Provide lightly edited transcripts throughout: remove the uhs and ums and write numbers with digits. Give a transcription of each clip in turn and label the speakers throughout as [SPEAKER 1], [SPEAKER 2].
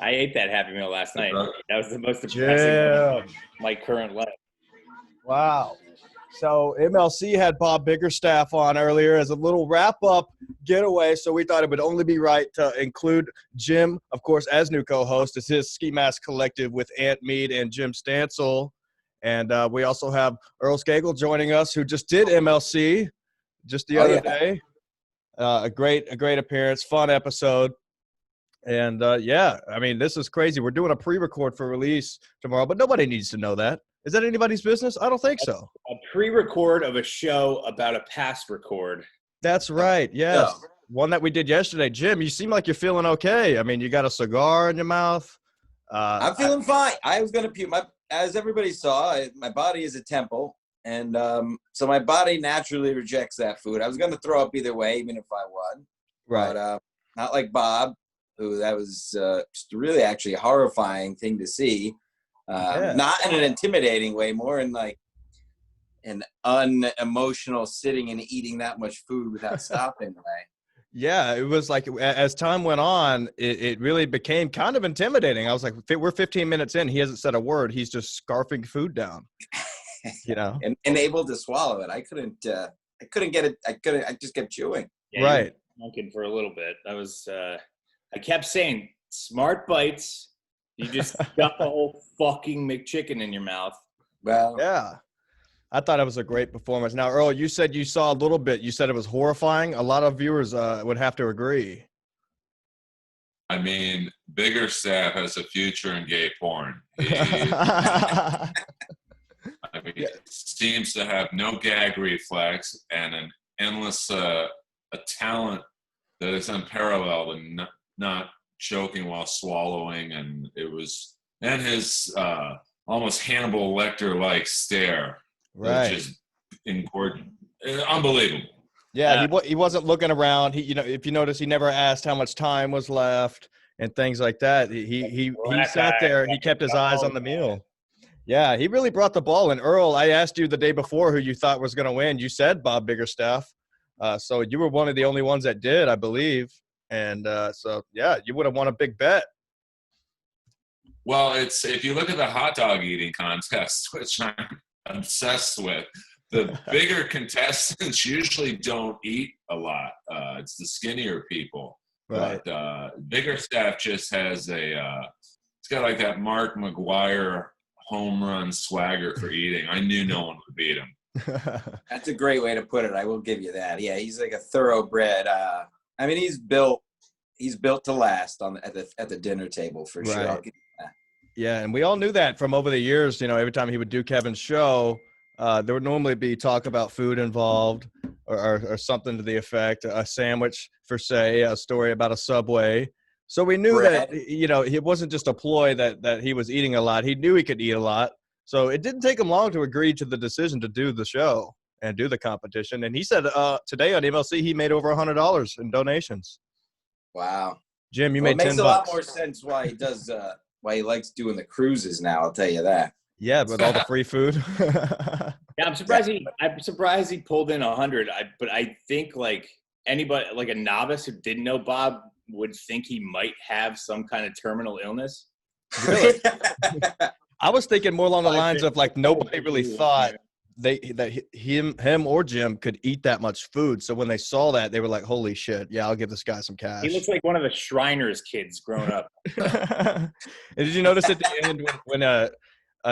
[SPEAKER 1] I ate that Happy Meal last night. That was the most depressing
[SPEAKER 2] Yeah.
[SPEAKER 1] of my current life.
[SPEAKER 2] Wow. So MLC had Bob Biggerstaff on earlier as a little wrap-up getaway, so we thought it would only be right to include Jim, of course, as new co-host. It's his Ski Mask Collective with Ant Mead and Jim Stansel. And we also have Earl Skakel joining us, who just did MLC just the other day. A great appearance, fun episode. And, yeah, I mean, this is crazy. We're doing a pre-record for release tomorrow, but nobody needs to know that. Is that anybody's business? I don't think so.
[SPEAKER 1] A pre-record of a show about a past record.
[SPEAKER 2] That's right. Yes. Yeah. One that we did yesterday. Jim, you seem like you're feeling okay. I mean, you got a cigar in your mouth.
[SPEAKER 3] I'm feeling fine. I was going to puke. As everybody saw, my body is a temple. And so my body naturally rejects that food. I was going to throw up either way, even if I won.
[SPEAKER 2] Right.
[SPEAKER 3] But not like Bob, who that was just really actually a horrifying thing to see. Not in an intimidating way, more in like an unemotional sitting and eating that much food without stopping way.
[SPEAKER 2] Yeah, it was like as time went on, it really became kind of intimidating. I was like, we're 15 minutes in. He hasn't said a word. He's just scarfing food down, you know,
[SPEAKER 3] and able to swallow it. I couldn't get it. I just kept chewing.
[SPEAKER 1] Yeah,
[SPEAKER 2] right.
[SPEAKER 1] Smoking for a little bit. I kept saying smart bites. You just got the whole fucking McChicken in your mouth.
[SPEAKER 3] Well,
[SPEAKER 2] yeah. I thought it was a great performance. Now, Earl, you said you saw a little bit. You said it was horrifying. A lot of viewers would have to agree.
[SPEAKER 4] I mean, Biggerstaff has a future in gay porn. I mean, seems to have no gag reflex and an endless a talent that is unparalleled and not choking while swallowing, and his almost Hannibal Lecter-like stare,
[SPEAKER 2] right?
[SPEAKER 4] Which is unbelievable.
[SPEAKER 2] Yeah, he wasn't looking around. He, if you notice, he never asked how much time was left and things like that. He sat there. He kept his eyes on the meal. Yeah, he really brought the ball. And Earl, I asked you the day before who you thought was going to win. You said Bob Biggerstaff. So you were one of the only ones that did, I believe. And so, yeah, you would have won a big bet.
[SPEAKER 4] Well, if you look at the hot dog eating contest, which I'm obsessed with, the bigger contestants usually don't eat a lot. It's the skinnier people.
[SPEAKER 2] Right.
[SPEAKER 4] But Biggerstaff just has it's got like that Mark McGuire home run swagger for eating. I knew no one would beat him.
[SPEAKER 3] That's a great way to put it. I will give you that. Yeah, he's like a thoroughbred. I mean, he's built to last at the dinner table for sure.
[SPEAKER 2] Right. Yeah, and we all knew that from over the years. Every time he would do Kevin's show, there would normally be talk about food involved or something to the effect, a sandwich for say, a story about a Subway. So we knew that, it wasn't just a ploy that he was eating a lot. He knew he could eat a lot. So it didn't take him long to agree to the decision to do the show and do the competition. And he said today on MLC, he made over $100 in donations.
[SPEAKER 3] Wow.
[SPEAKER 2] Jim, you made $10. It
[SPEAKER 3] makes a lot more sense why he does, why he likes doing the cruises now. I'll tell you that.
[SPEAKER 2] Yeah, with all the free food.
[SPEAKER 1] Yeah, I'm surprised he pulled in 100. But I think like anybody, like a novice who didn't know Bob would think he might have some kind of terminal illness.
[SPEAKER 2] Really? I was thinking more along the lines of like nobody really thought that him or Jim could eat that much food. So when they saw that, they were like, "Holy shit! Yeah, I'll give this guy some cash."
[SPEAKER 1] He looks like one of the Shriners kids growing up.
[SPEAKER 2] And did you notice at the end when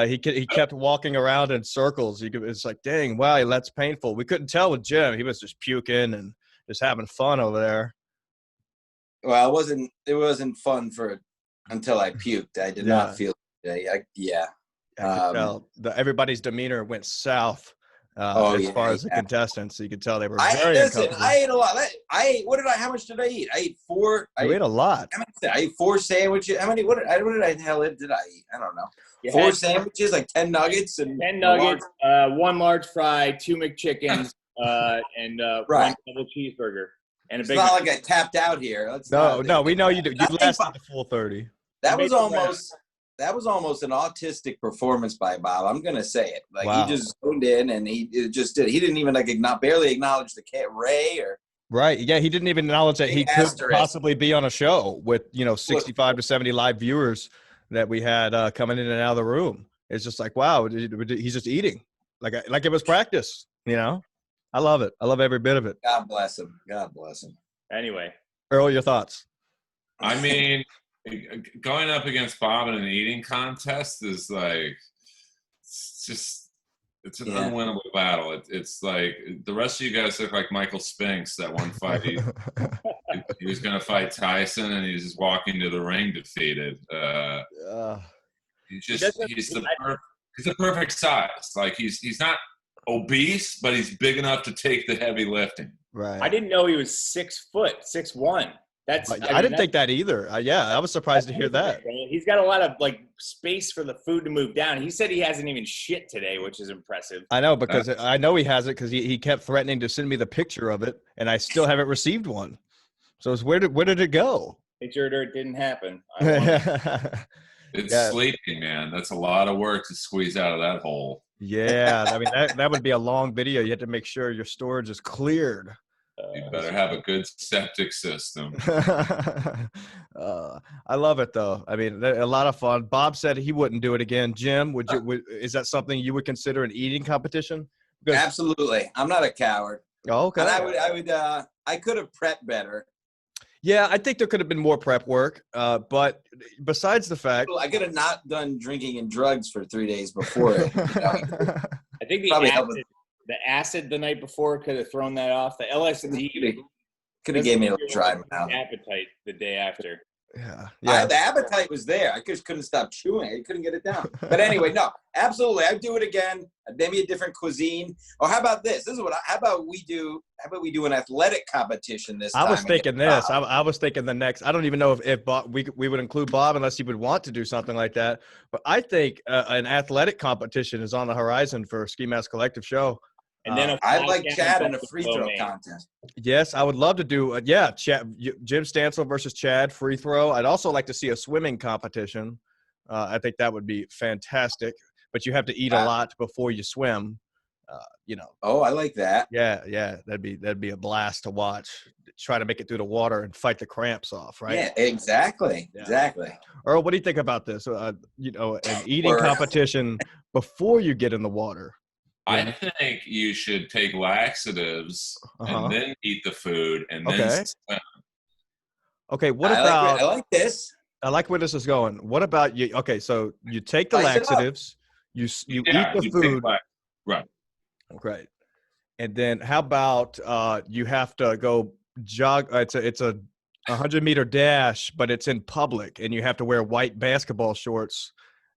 [SPEAKER 2] he kept walking around in circles? It's like, dang, wow, that's painful. We couldn't tell with Jim; he was just puking and just having fun over there.
[SPEAKER 3] Well, it wasn't fun until I puked. I did not feel. I could
[SPEAKER 2] tell. Everybody's demeanor went south as far as the contestants. So you could tell they were very uncomfortable.
[SPEAKER 3] I ate a lot. How much did I eat? I ate 4.
[SPEAKER 2] You ate a lot.
[SPEAKER 3] I ate 4 sandwiches. How many? What did the hell did I eat? I don't know. 4 sandwiches, like 10 nuggets.
[SPEAKER 1] 10 nuggets, 1 large fry, 2 McChickens, and 1 double cheeseburger. And
[SPEAKER 3] it's not like I tapped out here.
[SPEAKER 2] No, we know you do. You lasted the full 30.
[SPEAKER 3] That was almost an autistic performance by Bob. I'm gonna say it. Like He just zoned in and he just did. He didn't even barely acknowledge the cat Ray or
[SPEAKER 2] Right. Yeah, he didn't even acknowledge that he could
[SPEAKER 3] Asterisk.
[SPEAKER 2] possibly be on a show with, 65 to 70 live viewers that we had coming in and out of the room. It's just like, wow, he's just eating like it was practice, I love it. I love every bit of it.
[SPEAKER 3] God bless him. God bless him.
[SPEAKER 1] Anyway,
[SPEAKER 2] Earl, your thoughts?
[SPEAKER 4] I mean, going up against Bob in an eating contest is like, it's an unwinnable battle. It's like the rest of you guys look like Michael Spinks that one fight. He was going to fight Tyson, and he's just walking to the ring defeated. He's the perfect size. Like he's not obese, but he's big enough to take the heavy lifting.
[SPEAKER 2] Right.
[SPEAKER 1] I didn't know he was 6 foot, 6'1".
[SPEAKER 2] I didn't think that either. I was surprised to hear that.
[SPEAKER 1] He's got a lot of space for the food to move down. He said he hasn't even shit today, which is impressive.
[SPEAKER 2] I know, because I know he has it because he kept threatening to send me the picture of it, and I still haven't received one. So where did it go?
[SPEAKER 1] Picture it didn't happen.
[SPEAKER 4] It's sleeping, man. That's a lot of work to squeeze out of that hole.
[SPEAKER 2] Yeah, I mean that would be a long video. You have to make sure your storage is cleared.
[SPEAKER 4] You better have a good septic system.
[SPEAKER 2] I love it though. I mean, a lot of fun. Bob said he wouldn't do it again. Jim, is that something you would consider an eating competition?
[SPEAKER 3] Absolutely. I'm not a coward.
[SPEAKER 2] Oh, okay.
[SPEAKER 3] And I could have prepped better.
[SPEAKER 2] Yeah, I think there could have been more prep work. But besides the fact,
[SPEAKER 3] I could have not done drinking and drugs for 3 days before it.
[SPEAKER 1] I think the acid the night before could have thrown that off. The LSD
[SPEAKER 3] could have gave me a dry mouth.
[SPEAKER 1] Appetite the day after.
[SPEAKER 2] Yeah.
[SPEAKER 3] The appetite was there. I just couldn't stop chewing. I couldn't get it down. But anyway, no, absolutely. I'd do it again. Maybe a different cuisine. Or how about this? How about we do an athletic competition this time?
[SPEAKER 2] I was thinking this. I was thinking the next. I don't even know if Bob, we would include Bob unless he would want to do something like that. But I think an athletic competition is on the horizon for Ski Mask Collective show.
[SPEAKER 1] And then
[SPEAKER 3] I'd like Chad in a free throw contest.
[SPEAKER 2] Yes, I would love to do. Chad, Jim Stansel versus Chad free throw. I'd also like to see a swimming competition. I think that would be fantastic. But you have to eat a lot before you swim.
[SPEAKER 3] Oh, I like that.
[SPEAKER 2] Yeah, that'd be a blast to watch. Try to make it through the water and fight the cramps off, right?
[SPEAKER 3] Yeah, exactly.
[SPEAKER 2] Earl, what do you think about this? An eating competition before you get in the water.
[SPEAKER 4] I think you should take laxatives and then eat the food and then swim.
[SPEAKER 2] Okay, what about?
[SPEAKER 3] I like this.
[SPEAKER 2] I like where this is going. What about you? Okay, so you take the laxatives, you eat the food,
[SPEAKER 4] right?
[SPEAKER 2] Right, and then how about you have to go jog? It's a 100-meter dash, but it's in public, and you have to wear white basketball shorts.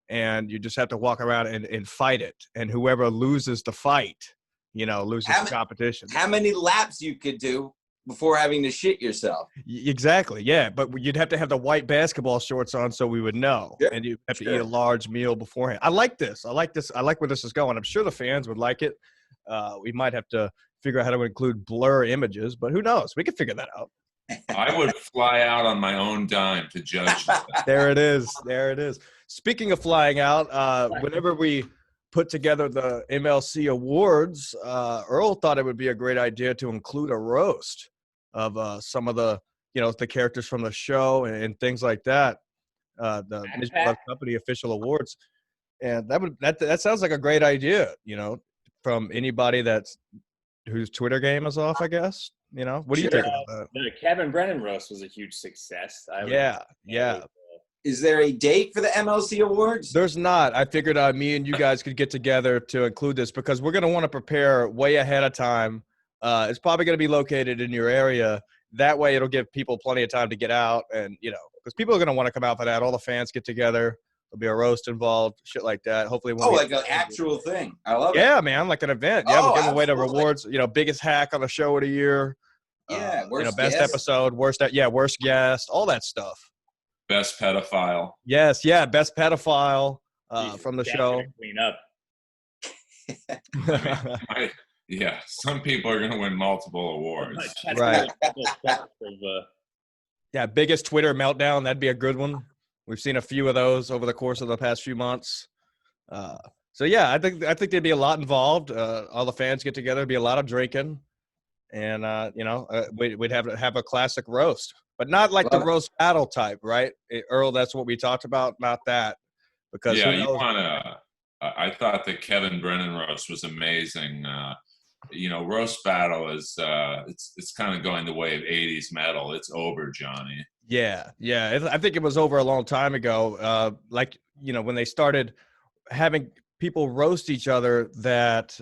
[SPEAKER 2] And you just have to walk around and fight it. And whoever loses the fight, loses the competition.
[SPEAKER 3] How many laps you could do before having to shit yourself?
[SPEAKER 2] Exactly, yeah. But you'd have to have the white basketball shorts on so we would know. Yep. And you have to eat a large meal beforehand. I like this. I like where this is going. I'm sure the fans would like it. We might have to figure out how to include blur images, but who knows? We could figure that out.
[SPEAKER 4] I would fly out on my own dime to judge that.
[SPEAKER 2] There it is. Speaking of flying out, whenever we put together the MLC Awards, Earl thought it would be a great idea to include a roast of some of the characters from the show and things like that. The Mission Love Company official awards, and that sounds like a great idea. From anybody whose Twitter game is off, I guess. What do you think about that?
[SPEAKER 1] The Kevin Brennan roast was a huge success.
[SPEAKER 2] Yeah.
[SPEAKER 3] Is there a date for the MLC Awards?
[SPEAKER 2] There's not. I figured me and you guys could get together to include this because we're going to want to prepare way ahead of time. It's probably going to be located in your area. That way it'll give people plenty of time to get out and, because people are going to want to come out for that. All the fans get together. There'll be a roast involved, shit like that. Hopefully,
[SPEAKER 3] like an actual thing. I love it.
[SPEAKER 2] Yeah, man, like an event. Yeah, we're giving away the rewards. Biggest hack on the show of the year.
[SPEAKER 3] Yeah,
[SPEAKER 2] best episode, worst guest, all that stuff.
[SPEAKER 4] Best pedophile.
[SPEAKER 2] Yes, best pedophile from the show.
[SPEAKER 1] Clean up.
[SPEAKER 4] Some people are going to win multiple awards.
[SPEAKER 2] Right. Biggest Twitter meltdown. That'd be a good one. We've seen a few of those over the course of the past few months. I think there'd be a lot involved. All the fans get together. There'd be a lot of drinking. and we'd have a classic roast, but not like the roast battle type, right? Earl, that's what we talked about, not that, because
[SPEAKER 4] Yeah,
[SPEAKER 2] who knows?
[SPEAKER 4] I thought the Kevin Brennan roast was amazing. Roast battle is it's kind of going the way of 80s metal. It's over, Johnny.
[SPEAKER 2] Yeah. I think it was over a long time ago. When they started having people roast each other that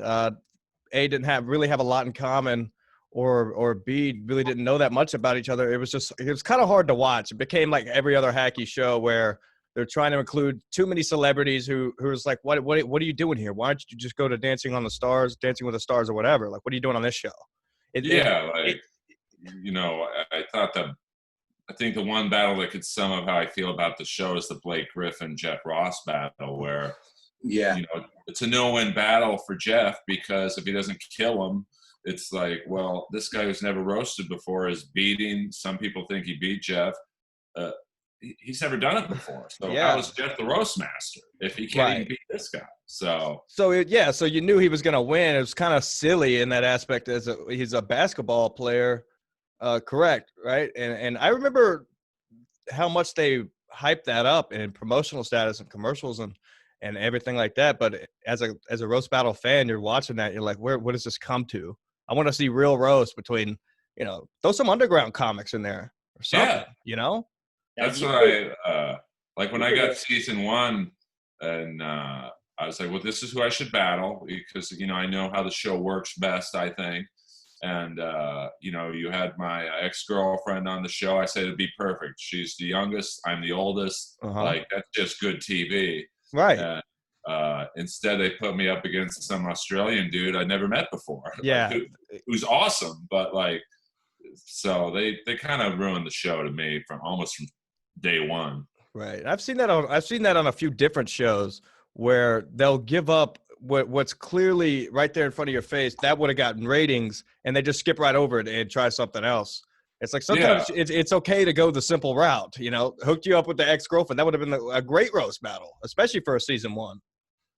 [SPEAKER 2] A, didn't really have a lot in common, or B, really didn't know that much about each other. It was kind of hard to watch. It became like every other hacky show where they're trying to include too many celebrities who's like, what are you doing here? Why don't you just go to Dancing with the Stars or whatever? Like, what are you doing on this show?
[SPEAKER 4] I think the one battle that could sum up how I feel about the show is the Blake Griffin Jeff Ross battle, where it's a no-win battle for Jeff, because if he doesn't kill him, it's like, well, this guy who's never roasted before is beating. Some people think he beat Jeff. He's never done it before. So how is Jeff the roast master if he can't even beat this guy? So
[SPEAKER 2] you knew he was going to win. It was kind of silly in that aspect, as he's a basketball player. Correct, right? And I remember how much they hyped that up in promotional status and commercials and everything like that. But as a roast battle fan, you're watching that, you're like, what does this come to? I want to see real roast between, throw some underground comics in there or something,
[SPEAKER 4] That's what I like when I got season 1, and I was like, well, this is who I should battle, because I know how the show works best, I think. And you had my ex-girlfriend on the show. I said it'd be perfect. She's the youngest, I'm the oldest. Like, that's just good TV,
[SPEAKER 2] right?
[SPEAKER 4] Instead, they put me up against some Australian dude I'd never met before.
[SPEAKER 2] Yeah,
[SPEAKER 4] who's awesome, but so they kind of ruined the show to me from day one.
[SPEAKER 2] Right. I've seen that on a few different shows where they'll give up what's clearly right there in front of your face that would have gotten ratings, and they just skip right over it and try something else. It's like sometimes it's okay to go the simple route. Hooked you up with the ex-girlfriend. That would have been a great roast battle, especially for a season 1.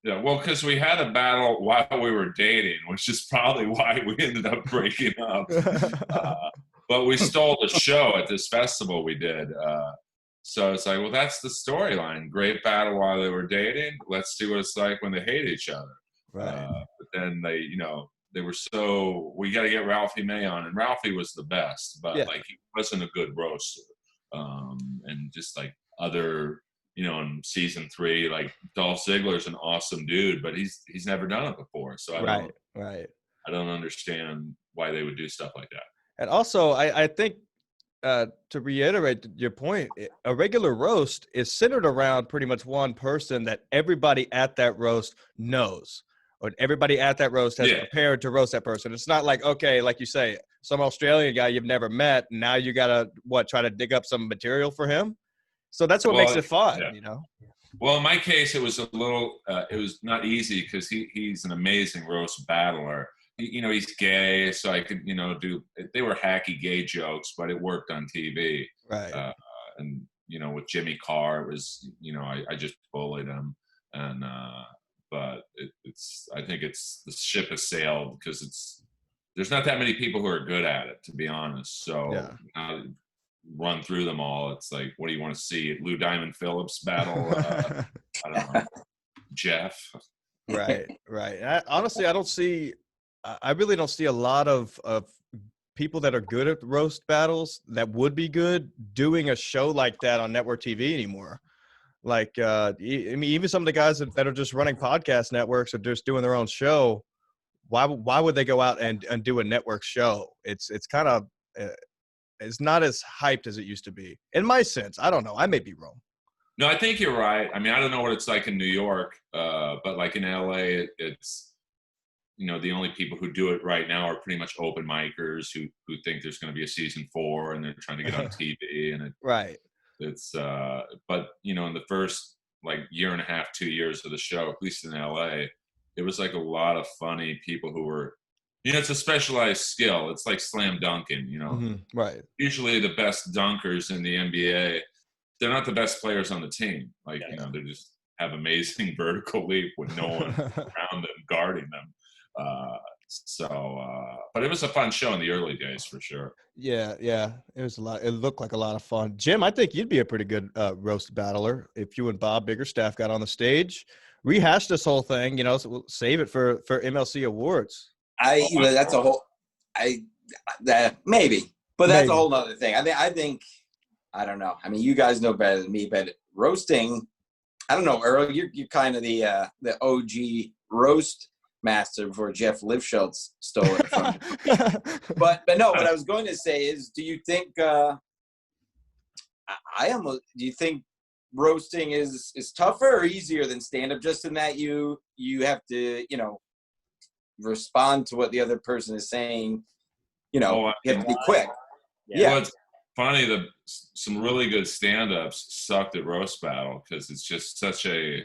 [SPEAKER 4] Yeah, well, because we had a battle while we were dating, which is probably why we ended up breaking up. But we stole the show at this festival we did. So it's like, well, that's the storyline. Great battle while they were dating. Let's see what it's like when they hate each other.
[SPEAKER 2] Right.
[SPEAKER 4] But then they were we got to get Ralphie May on, and Ralphie was the best, but he wasn't a good roaster. And just like other, in season 3, like Dolph Ziggler's an awesome dude, but he's never done it before. So I don't understand why they would do stuff like that.
[SPEAKER 2] And also, I think, to reiterate your point, a regular roast is centered around pretty much one person that everybody at that roast knows, or everybody at that roast has prepared to roast that person. It's not like, okay, like you say, some Australian guy you've never met, now you gotta try to dig up some material for him. So that's what makes it fun,
[SPEAKER 4] Well, in my case, it was it was not easy, because he's an amazing roast battler. He's gay, so I could, they were hacky gay jokes, but it worked on TV.
[SPEAKER 2] Right.
[SPEAKER 4] And, with Jimmy Carr, it was, I just bullied him. And, but I think the ship has sailed, because there's not that many people who are good at it, to be honest. So run through them all. It's like, what do you want to see? Lou Diamond Phillips battle? I don't know. Jeff.
[SPEAKER 2] Right. Honestly, I really don't see a lot of people that are good at roast battles that would be good doing a show like that on network TV anymore. Like, even some of the guys that are just running podcast networks or just doing their own show, why would they go out and do a network show? It's kind of it's not as hyped as it used to be, in my sense. I don't know. I may be wrong.
[SPEAKER 4] No, I think you're right. I mean, I don't know what it's like in New York, but like in LA, it's the only people who do it right now are pretty much open micers who think there's going to be a season 4 and they're trying to get on TV. And it's but in the first like year and a half, 2 years of the show, at least in LA, it was like a lot of funny people who were, it's a specialized skill. It's like slam dunking,
[SPEAKER 2] Right.
[SPEAKER 4] Usually the best dunkers in the NBA, they're not the best players on the team. Like, they just have amazing vertical leap with no one around them guarding them. So, but it was a fun show in the early days for sure.
[SPEAKER 2] Yeah, it was a lot. It looked like a lot of fun. Jim, I think you'd be a pretty good roast battler if you and Bob Biggerstaff got on the stage, rehash this whole thing. So we'll save it for MLC Awards.
[SPEAKER 3] That's a whole. Maybe, but that's a whole other thing. I think. I don't know. I mean, you guys know better than me, but roasting. I don't know, Earl. You're kind of the OG roast master before Jeff Lifschultz stole it from you. But no, what I was going to say is, do you think do you think roasting is tougher or easier than stand-up, just in that you have to, respond to what the other person is saying, you have to be quick. Yeah.
[SPEAKER 4] Well, it's funny, some really good stand-ups sucked at roast battle because it's just such a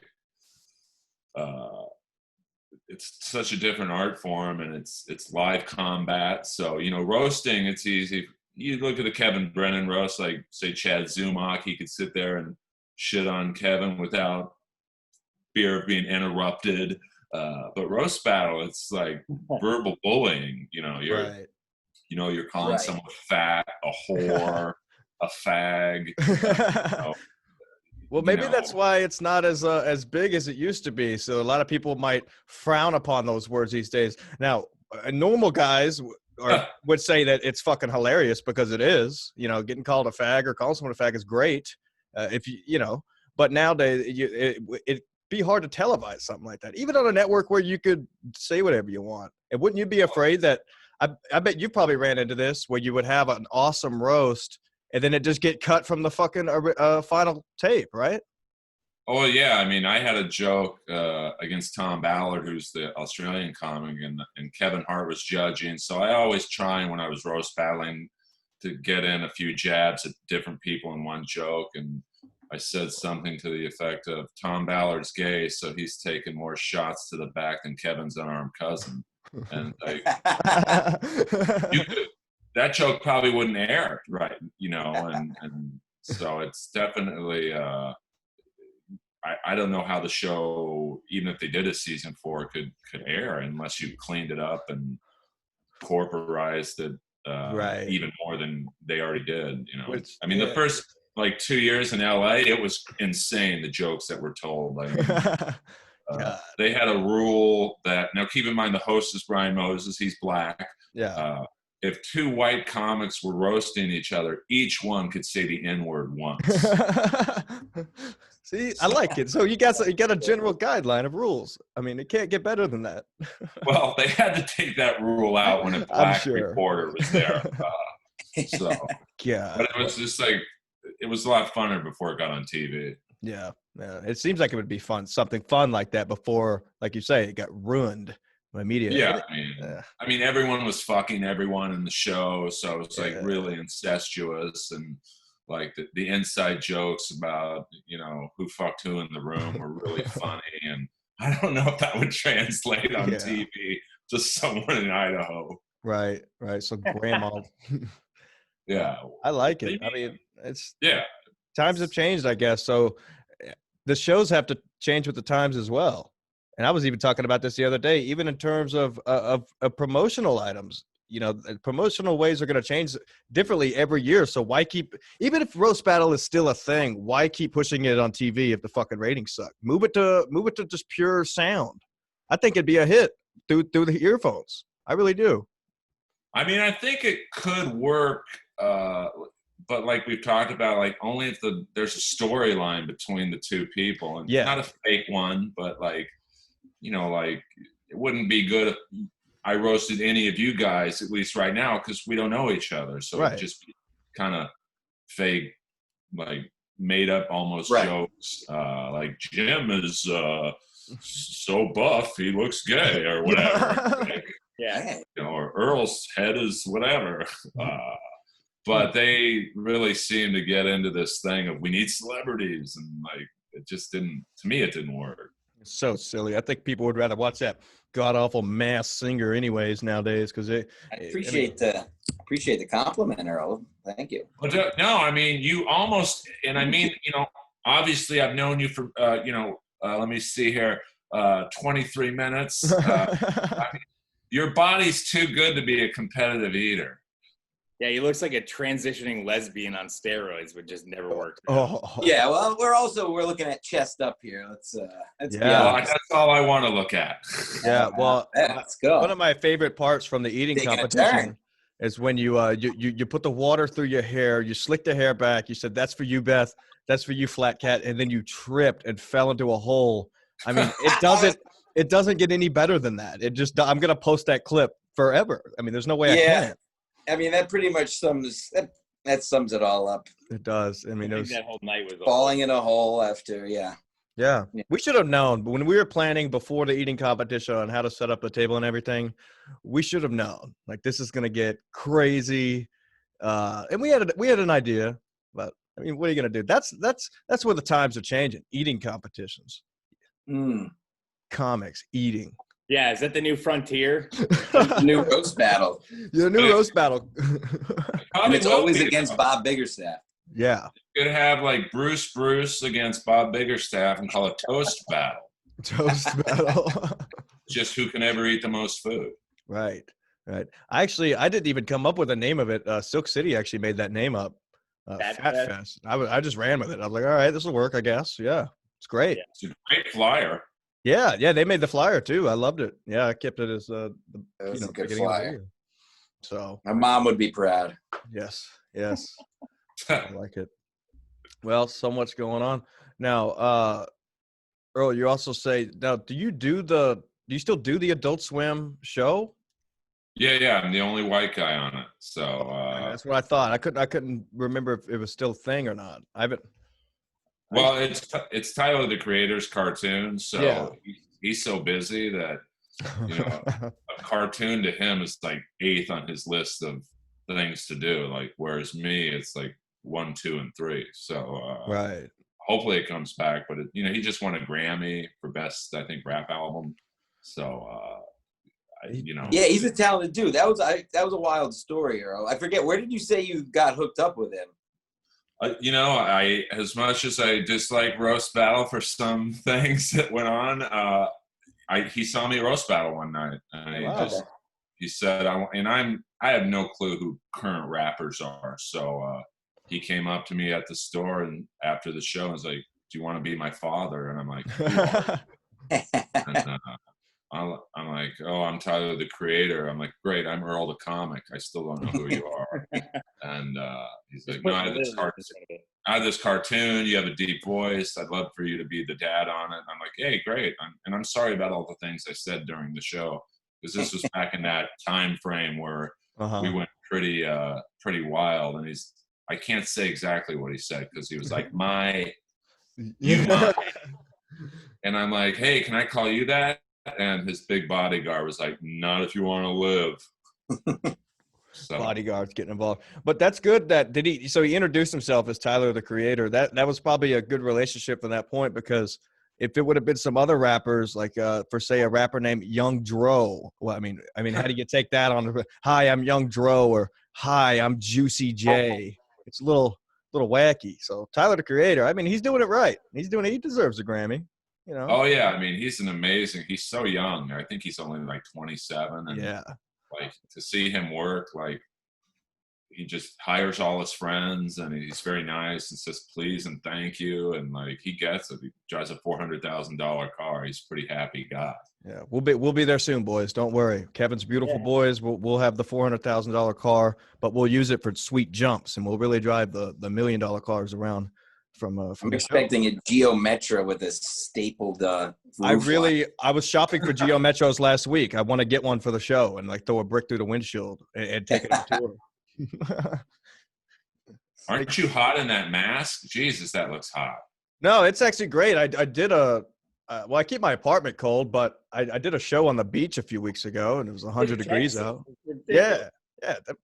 [SPEAKER 4] different art form, and it's live combat. So roasting, it's easy. You look at the Kevin Brennan roast, like say Chad Zumach, he could sit there and shit on Kevin without fear of being interrupted. But roast battle, it's like verbal bullying. You're
[SPEAKER 2] right.
[SPEAKER 4] You're calling someone fat, a whore, a fag.
[SPEAKER 2] Well, maybe that's why it's not as big as it used to be. So a lot of people might frown upon those words these days. Now, normal guys would say that it's fucking hilarious because it is. Getting called a fag or calling someone a fag is great. If but nowadays it'd be hard to televise something like that, even on a network where you could say whatever you want. And wouldn't you be afraid that? I bet you probably ran into this where you would have an awesome roast and then it just get cut from the fucking final tape, right?
[SPEAKER 4] Oh, yeah. I mean, I had a joke against Tom Ballard, who's the Australian comic, and Kevin Hart was judging. So I always try, when I was roast battling, to get in a few jabs at different people in one joke. And I said something to the effect of, Tom Ballard's gay, so he's taking more shots to the back than Kevin's unarmed cousin. And that joke probably wouldn't air, right? And so it's definitely I don't know how the show, even if they did a season 4, could air unless you cleaned it up and corporized it even more than they already did. The first 2 years in LA, it was insane, the jokes that were told. They had a rule that, now keep in mind, the host is Brian Moses, he's black.
[SPEAKER 2] Yeah.
[SPEAKER 4] If 2 white comics were roasting each other, each one could say the N-word once.
[SPEAKER 2] See, I like it. So you got a general guideline of rules. I mean, it can't get better than that.
[SPEAKER 4] Well, they had to take that rule out when a black reporter was there. But it was just it was a lot funner before it got on TV.
[SPEAKER 2] Yeah. It seems like it would be fun, something fun like that before, like you say, it got ruined immediately.
[SPEAKER 4] Yeah, I mean, everyone was fucking everyone in the show, so it was really incestuous, and the inside jokes about who fucked who in the room were really funny, and I don't know if that would translate on TV to someone in Idaho.
[SPEAKER 2] Right. So grandma.
[SPEAKER 4] Yeah,
[SPEAKER 2] I like it. I mean, it's times have changed, I guess. So the shows have to change with the times as well. And I was even talking about this the other day, even in terms of promotional items. Promotional ways are going to change differently every year. So why keep, even if roast battle is still a thing, why keep pushing it on TV if the fucking ratings suck? Move it to just pure sound. I think it'd be a hit through the earphones. I really do.
[SPEAKER 4] I mean, I think it could work, but like we've talked about, only if there's a storyline between the 2 people, and not a fake one, but it wouldn't be good if I roasted any of you guys, at least right now, because we don't know each other. So it'd just be kind of fake, made up almost jokes. Jim is so buff, he looks gay, or whatever. Or Earl's head is whatever. But they really seem to get into this thing of, we need celebrities, and it just didn't. To me, it didn't work.
[SPEAKER 2] It's so silly. I think people would rather watch that god awful mass singer anyways nowadays, because I
[SPEAKER 3] appreciate the compliment, Earl. Thank you.
[SPEAKER 4] No, I mean, you almost, and I mean, obviously I've known you for let me see here, 23 minutes. I mean, your body's too good to be a competitive eater.
[SPEAKER 1] Yeah, he looks like a transitioning lesbian on steroids, but just never worked.
[SPEAKER 3] Yeah, well, we're looking at chest up here. Let's be
[SPEAKER 4] Well,
[SPEAKER 3] honest.
[SPEAKER 4] that's all I want to look at.
[SPEAKER 2] Yeah, well,
[SPEAKER 3] let's go.
[SPEAKER 2] One of my favorite parts from the eating
[SPEAKER 3] Taking a
[SPEAKER 2] competition
[SPEAKER 3] turn.
[SPEAKER 2] is when you put the water through your hair, you slick the hair back. You said, "That's for you, Beth. That's for you, Flat Cat," and then you tripped and fell into a hole. I mean, it doesn't get any better than that. I'm gonna post that clip forever. I mean, there's no way I can.
[SPEAKER 3] I mean, that pretty much sums it all up.
[SPEAKER 2] It does. I mean,
[SPEAKER 1] that whole night was
[SPEAKER 3] falling in a hole after.
[SPEAKER 2] Yeah. We should have known. But when we were planning before the eating competition on how to set up the table and everything, we should have known. Like, this is going to get crazy. And we had an idea, but I mean, what are you going to do? That's where the times are changing. Eating competitions. Comics, eating.
[SPEAKER 1] Yeah, is that the new frontier?
[SPEAKER 3] New roast battle.
[SPEAKER 2] The new roast battle.
[SPEAKER 3] And it's always against Bob Biggerstaff.
[SPEAKER 2] Yeah.
[SPEAKER 4] You could have like Bruce against Bob Biggerstaff and call it toast battle.
[SPEAKER 2] Toast battle.
[SPEAKER 4] Just who can ever eat the most food.
[SPEAKER 2] Right. I didn't even come up with a name of it. Silk City actually made that name up. Fat Fest. I just ran with it. I was like, all right, this will work, I guess. Yeah. It's great.
[SPEAKER 1] Yeah.
[SPEAKER 4] It's a great flyer.
[SPEAKER 2] Yeah, they made the flyer too. I loved it. Yeah, I kept it as
[SPEAKER 3] a good flyer.
[SPEAKER 2] So
[SPEAKER 3] my mom would be proud.
[SPEAKER 2] Yes. I like it. Well, so much going on now. Earl, you also say now. Do you still do the Adult Swim show?
[SPEAKER 4] Yeah. I'm the only white guy on it. So
[SPEAKER 2] that's what I thought. I couldn't remember if it was still a thing or not. I haven't.
[SPEAKER 4] Well, it's Tyler the Creator's cartoon, so
[SPEAKER 2] yeah.
[SPEAKER 4] He's so busy that a cartoon to him is like 8th on his list of things to do. Like, whereas me, it's like 1, 2, and 3. So
[SPEAKER 2] right.
[SPEAKER 4] Hopefully it comes back, but he just won a Grammy for best, I think, rap album. So
[SPEAKER 3] yeah, he's a talented dude. That was a wild story, Earl. I forget, where did you say you got hooked up with him?
[SPEAKER 4] I as much as I dislike roast battle for some things that went on, he saw me roast battle one night, and he said, I have no clue who current rappers are, so he came up to me at the store and after the show and was like, "Do you want to be my father?" And I'm like, and, I'm like, "Oh, I'm Tyler the Creator." I'm like, "Great, I'm Earl the Comic. I still don't know who you are." And he's like, "No, I have this cartoon. You have a deep voice. I'd love for you to be the dad on it." And I'm like, "Hey, great." And I'm sorry about all the things I said during the show, because this was back in that time frame where we went pretty wild. And I can't say exactly what he said because he was like, you my. And I'm like, "Hey, can I call you that?" And his big bodyguard was like, "Not if you want to live." So.
[SPEAKER 2] Bodyguards getting involved, but that's good. So he introduced himself as Tyler the Creator. That was probably a good relationship from that point, because if it would have been some other rappers, like for say a rapper named Young Dro, well, I mean, how do you take that on? Hi, I'm Young Dro, or hi, I'm Juicy J. It's a little wacky. So Tyler the Creator, I mean, he's doing it right. He deserves a Grammy.
[SPEAKER 4] Oh yeah, I mean, he's he's so young. I think he's only like 27, and like to see him work, like he just hires all his friends and he's very nice and says please and thank you, and like he gets it. He drives a $400,000 car. He's a pretty happy guy.
[SPEAKER 2] Yeah, we'll be there soon, boys. Don't worry. Kevin's Beautiful Boys. We'll have the $400,000 car, but we'll use it for sweet jumps, and we'll really drive the $1 million cars around. From I'm
[SPEAKER 3] expecting a Geo Metro with a stapled
[SPEAKER 2] I was shopping for Geo Metros last week. I want to get one for the show and like throw a brick through the windshield and take it on tour.
[SPEAKER 4] Aren't you hot in that mask? Jesus, that looks hot.
[SPEAKER 2] No, it's actually great. I did I keep my apartment cold, but I did a show on the beach a few weeks ago and it was 100 degrees out. Yeah,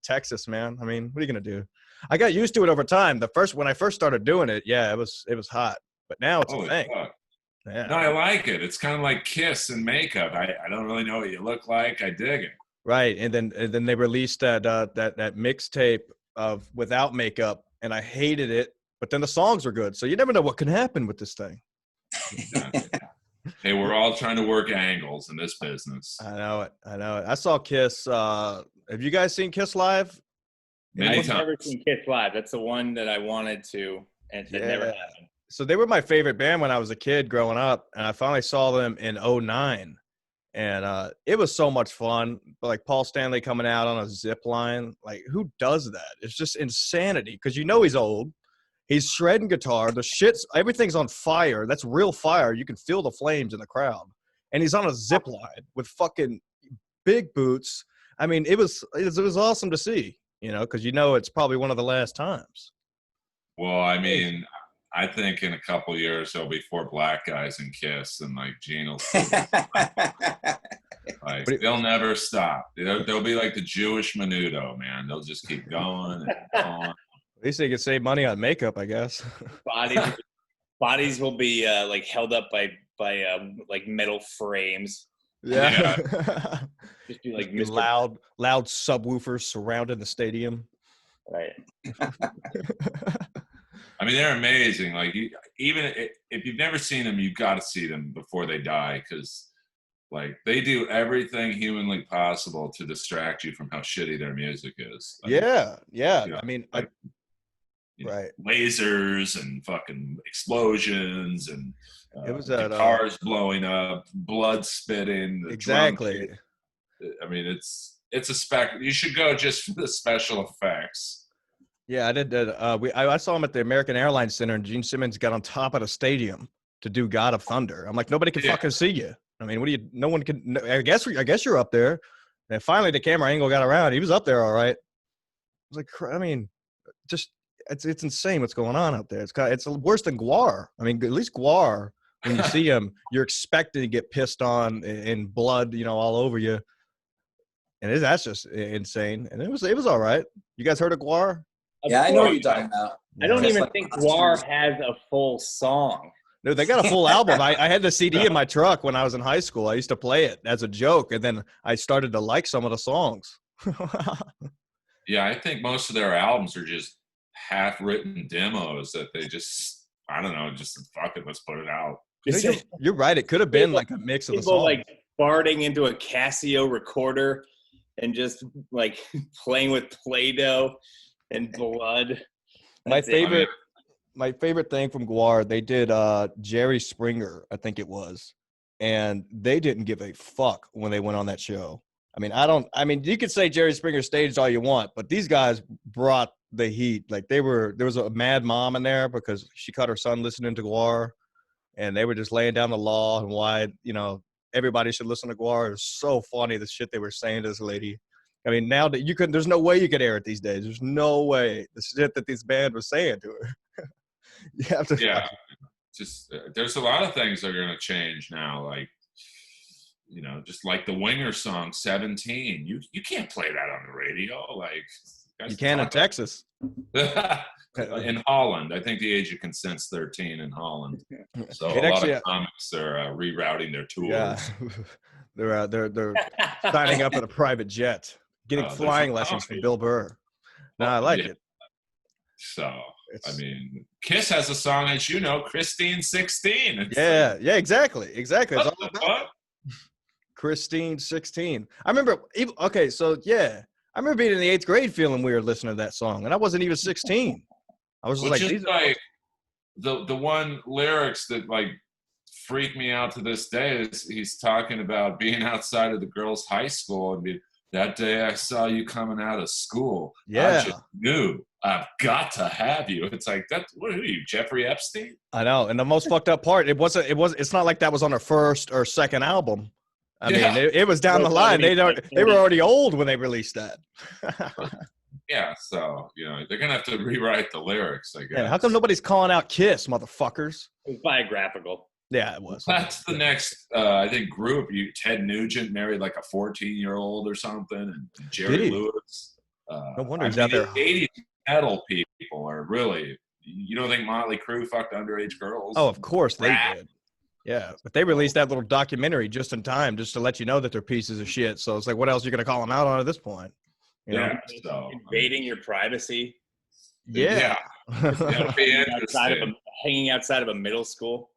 [SPEAKER 2] Texas, man. I mean, what are you gonna do? I got used to it over time. When I first started doing it, it was hot. But now it's a thing.
[SPEAKER 4] Yeah. No, I like it. It's kind of like Kiss and makeup. I don't really know what you look like. I dig it.
[SPEAKER 2] Right, and then they released that mixtape of without makeup, and I hated it. But then the songs were good, so you never know what can happen with this thing.
[SPEAKER 4] Hey, we're all trying to work angles in this business.
[SPEAKER 2] I know it. I saw Kiss. Have you guys seen Kiss live?
[SPEAKER 4] Many
[SPEAKER 1] I've
[SPEAKER 4] times.
[SPEAKER 1] never seen Kiss live. That's the one that I wanted to, and it never happened.
[SPEAKER 2] So they were my favorite band when I was a kid growing up, and I finally saw them in 2009. And it was so much fun. Like Paul Stanley coming out on a zip line. Like, who does that? It's just insanity because he's old. He's shredding guitar. Everything's on fire. That's real fire. You can feel the flames in the crowd. And he's on a zip line with fucking big boots. I mean, it was awesome to see, because it's probably one of the last times.
[SPEAKER 4] Well, I mean, I think in a couple of years there'll be 4 black guys in Kiss, and like Gene will like they'll never stop. They'll be like the Jewish Menudo, man. They'll just keep going and going.
[SPEAKER 2] At least they could save money on makeup, I guess.
[SPEAKER 1] Bodies will be like held up by like metal frames.
[SPEAKER 2] Yeah.
[SPEAKER 1] Just be like
[SPEAKER 2] loud subwoofers surrounding the stadium.
[SPEAKER 1] Right.
[SPEAKER 4] I mean, they're amazing. Like, even if you've never seen them, you've got to see them before they die, because, like, they do everything humanly possible to distract you from how shitty their music is.
[SPEAKER 2] Yeah.
[SPEAKER 4] I
[SPEAKER 2] mean, right.
[SPEAKER 4] Lasers and fucking explosions and
[SPEAKER 2] it was
[SPEAKER 4] cars blowing up, blood spitting.
[SPEAKER 2] Exactly.
[SPEAKER 4] I mean, it's a spectacle. You should go just for the special effects.
[SPEAKER 2] Yeah, I did. I saw him at the American Airlines Center, and Gene Simmons got on top of the stadium to do God of Thunder. I'm like, nobody can fucking see you. I mean, no one can. I guess you're up there. And finally, the camera angle got around. He was up there, all right. I was like, I mean, just it's insane what's going on out there. It's worse than Gwar. I mean, at least Gwar, when you see him, you're expected to get pissed on and blood, all over you. And that's just insane. And it was all right. You guys heard of Gwar?
[SPEAKER 3] Yeah, I know what you're talking about.
[SPEAKER 1] I don't even think Gwar has a full song.
[SPEAKER 2] No, they got a full album. I had the CD in my truck when I was in high school. I used to play it as a joke, and then I started to like some of the songs.
[SPEAKER 4] Yeah, I think most of their albums are just half-written demos that they just, I don't know, just fuck it, let's put it out.
[SPEAKER 2] You're right. It could have been like a mix of the songs.
[SPEAKER 1] People like farting into a Casio recorder and just like playing with Play-Doh and blood.
[SPEAKER 2] My favorite thing from Gwar, they did Jerry Springer, I think it was, and they didn't give a fuck when they went on that show. I mean, you could say Jerry Springer staged all you want, but these guys brought the heat. Like there was a mad mom in there because she caught her son listening to Gwar, and they were just laying down the law and why, everybody should listen to Gwar. It was so funny, the shit they were saying to this lady. I mean, now that there's no way you could air it these days. There's no way the shit that this band was saying to her. You have to.
[SPEAKER 4] Yeah, just there's a lot of things that are going to change now. Like, just like the Winger song 17. You can't play that on the radio. Like,
[SPEAKER 2] you can in Texas.
[SPEAKER 4] In Holland, I think the age of consent's 13 in Holland. So a lot of comics are rerouting their tours.
[SPEAKER 2] Yeah. They're signing up at a private jet, getting flying lessons from Bill Burr. No, I like it.
[SPEAKER 4] So, I mean, Kiss has a song, as you know, Christine 16.
[SPEAKER 2] Yeah, exactly. It's all about Christine 16. I remember, I remember being in the 8th grade feeling weird listening to that song, and I wasn't even 16. I was
[SPEAKER 4] the one lyrics that like freak me out to this day is he's talking about being outside of the girls' high school and that day I saw you coming out of school.
[SPEAKER 2] Yeah.
[SPEAKER 4] I just knew I've got to have you. It's like, what are you, Jeffrey Epstein?
[SPEAKER 2] I know. And the most fucked up part, it's not like that was on their first or second album. I mean, it was down the line. They were already old when they released that.
[SPEAKER 4] Yeah, so they're gonna have to rewrite the lyrics, I guess.
[SPEAKER 2] Yeah, how come nobody's calling out Kiss, motherfuckers?
[SPEAKER 1] It was biographical.
[SPEAKER 2] Yeah, it was.
[SPEAKER 4] That's the next, I think, group. Ted Nugent married like a 14-year-old or something, and Jerry Lewis.
[SPEAKER 2] No wonder he's out there.
[SPEAKER 4] 80s metal people are really. You don't think Motley Crue fucked underage girls?
[SPEAKER 2] Oh, of course they did. Yeah, but they released that little documentary just in time, just to let you know that they're pieces of shit. So it's like, what else are you gonna call them out on at this point?
[SPEAKER 1] So, invading your privacy.
[SPEAKER 2] Yeah.
[SPEAKER 1] Hanging outside of a middle school.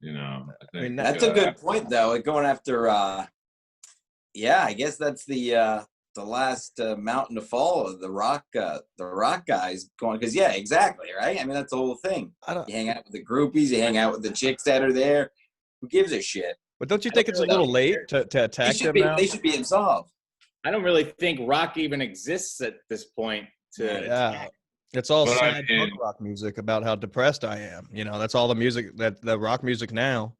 [SPEAKER 4] You know, I think
[SPEAKER 3] that's a good point, though. Going after, I guess that's the last mountain to follow. The rock guys going, because exactly, right. I mean, that's the whole thing. You hang out with the groupies, you hang out with the chicks that are there. Who gives a shit?
[SPEAKER 2] But don't you think it's a little late to attack them now?
[SPEAKER 3] They should be absolved.
[SPEAKER 1] I don't really think rock even exists at this point.
[SPEAKER 2] It's all sad punk rock music about how depressed I am. You know, that's all the music, the rock music now.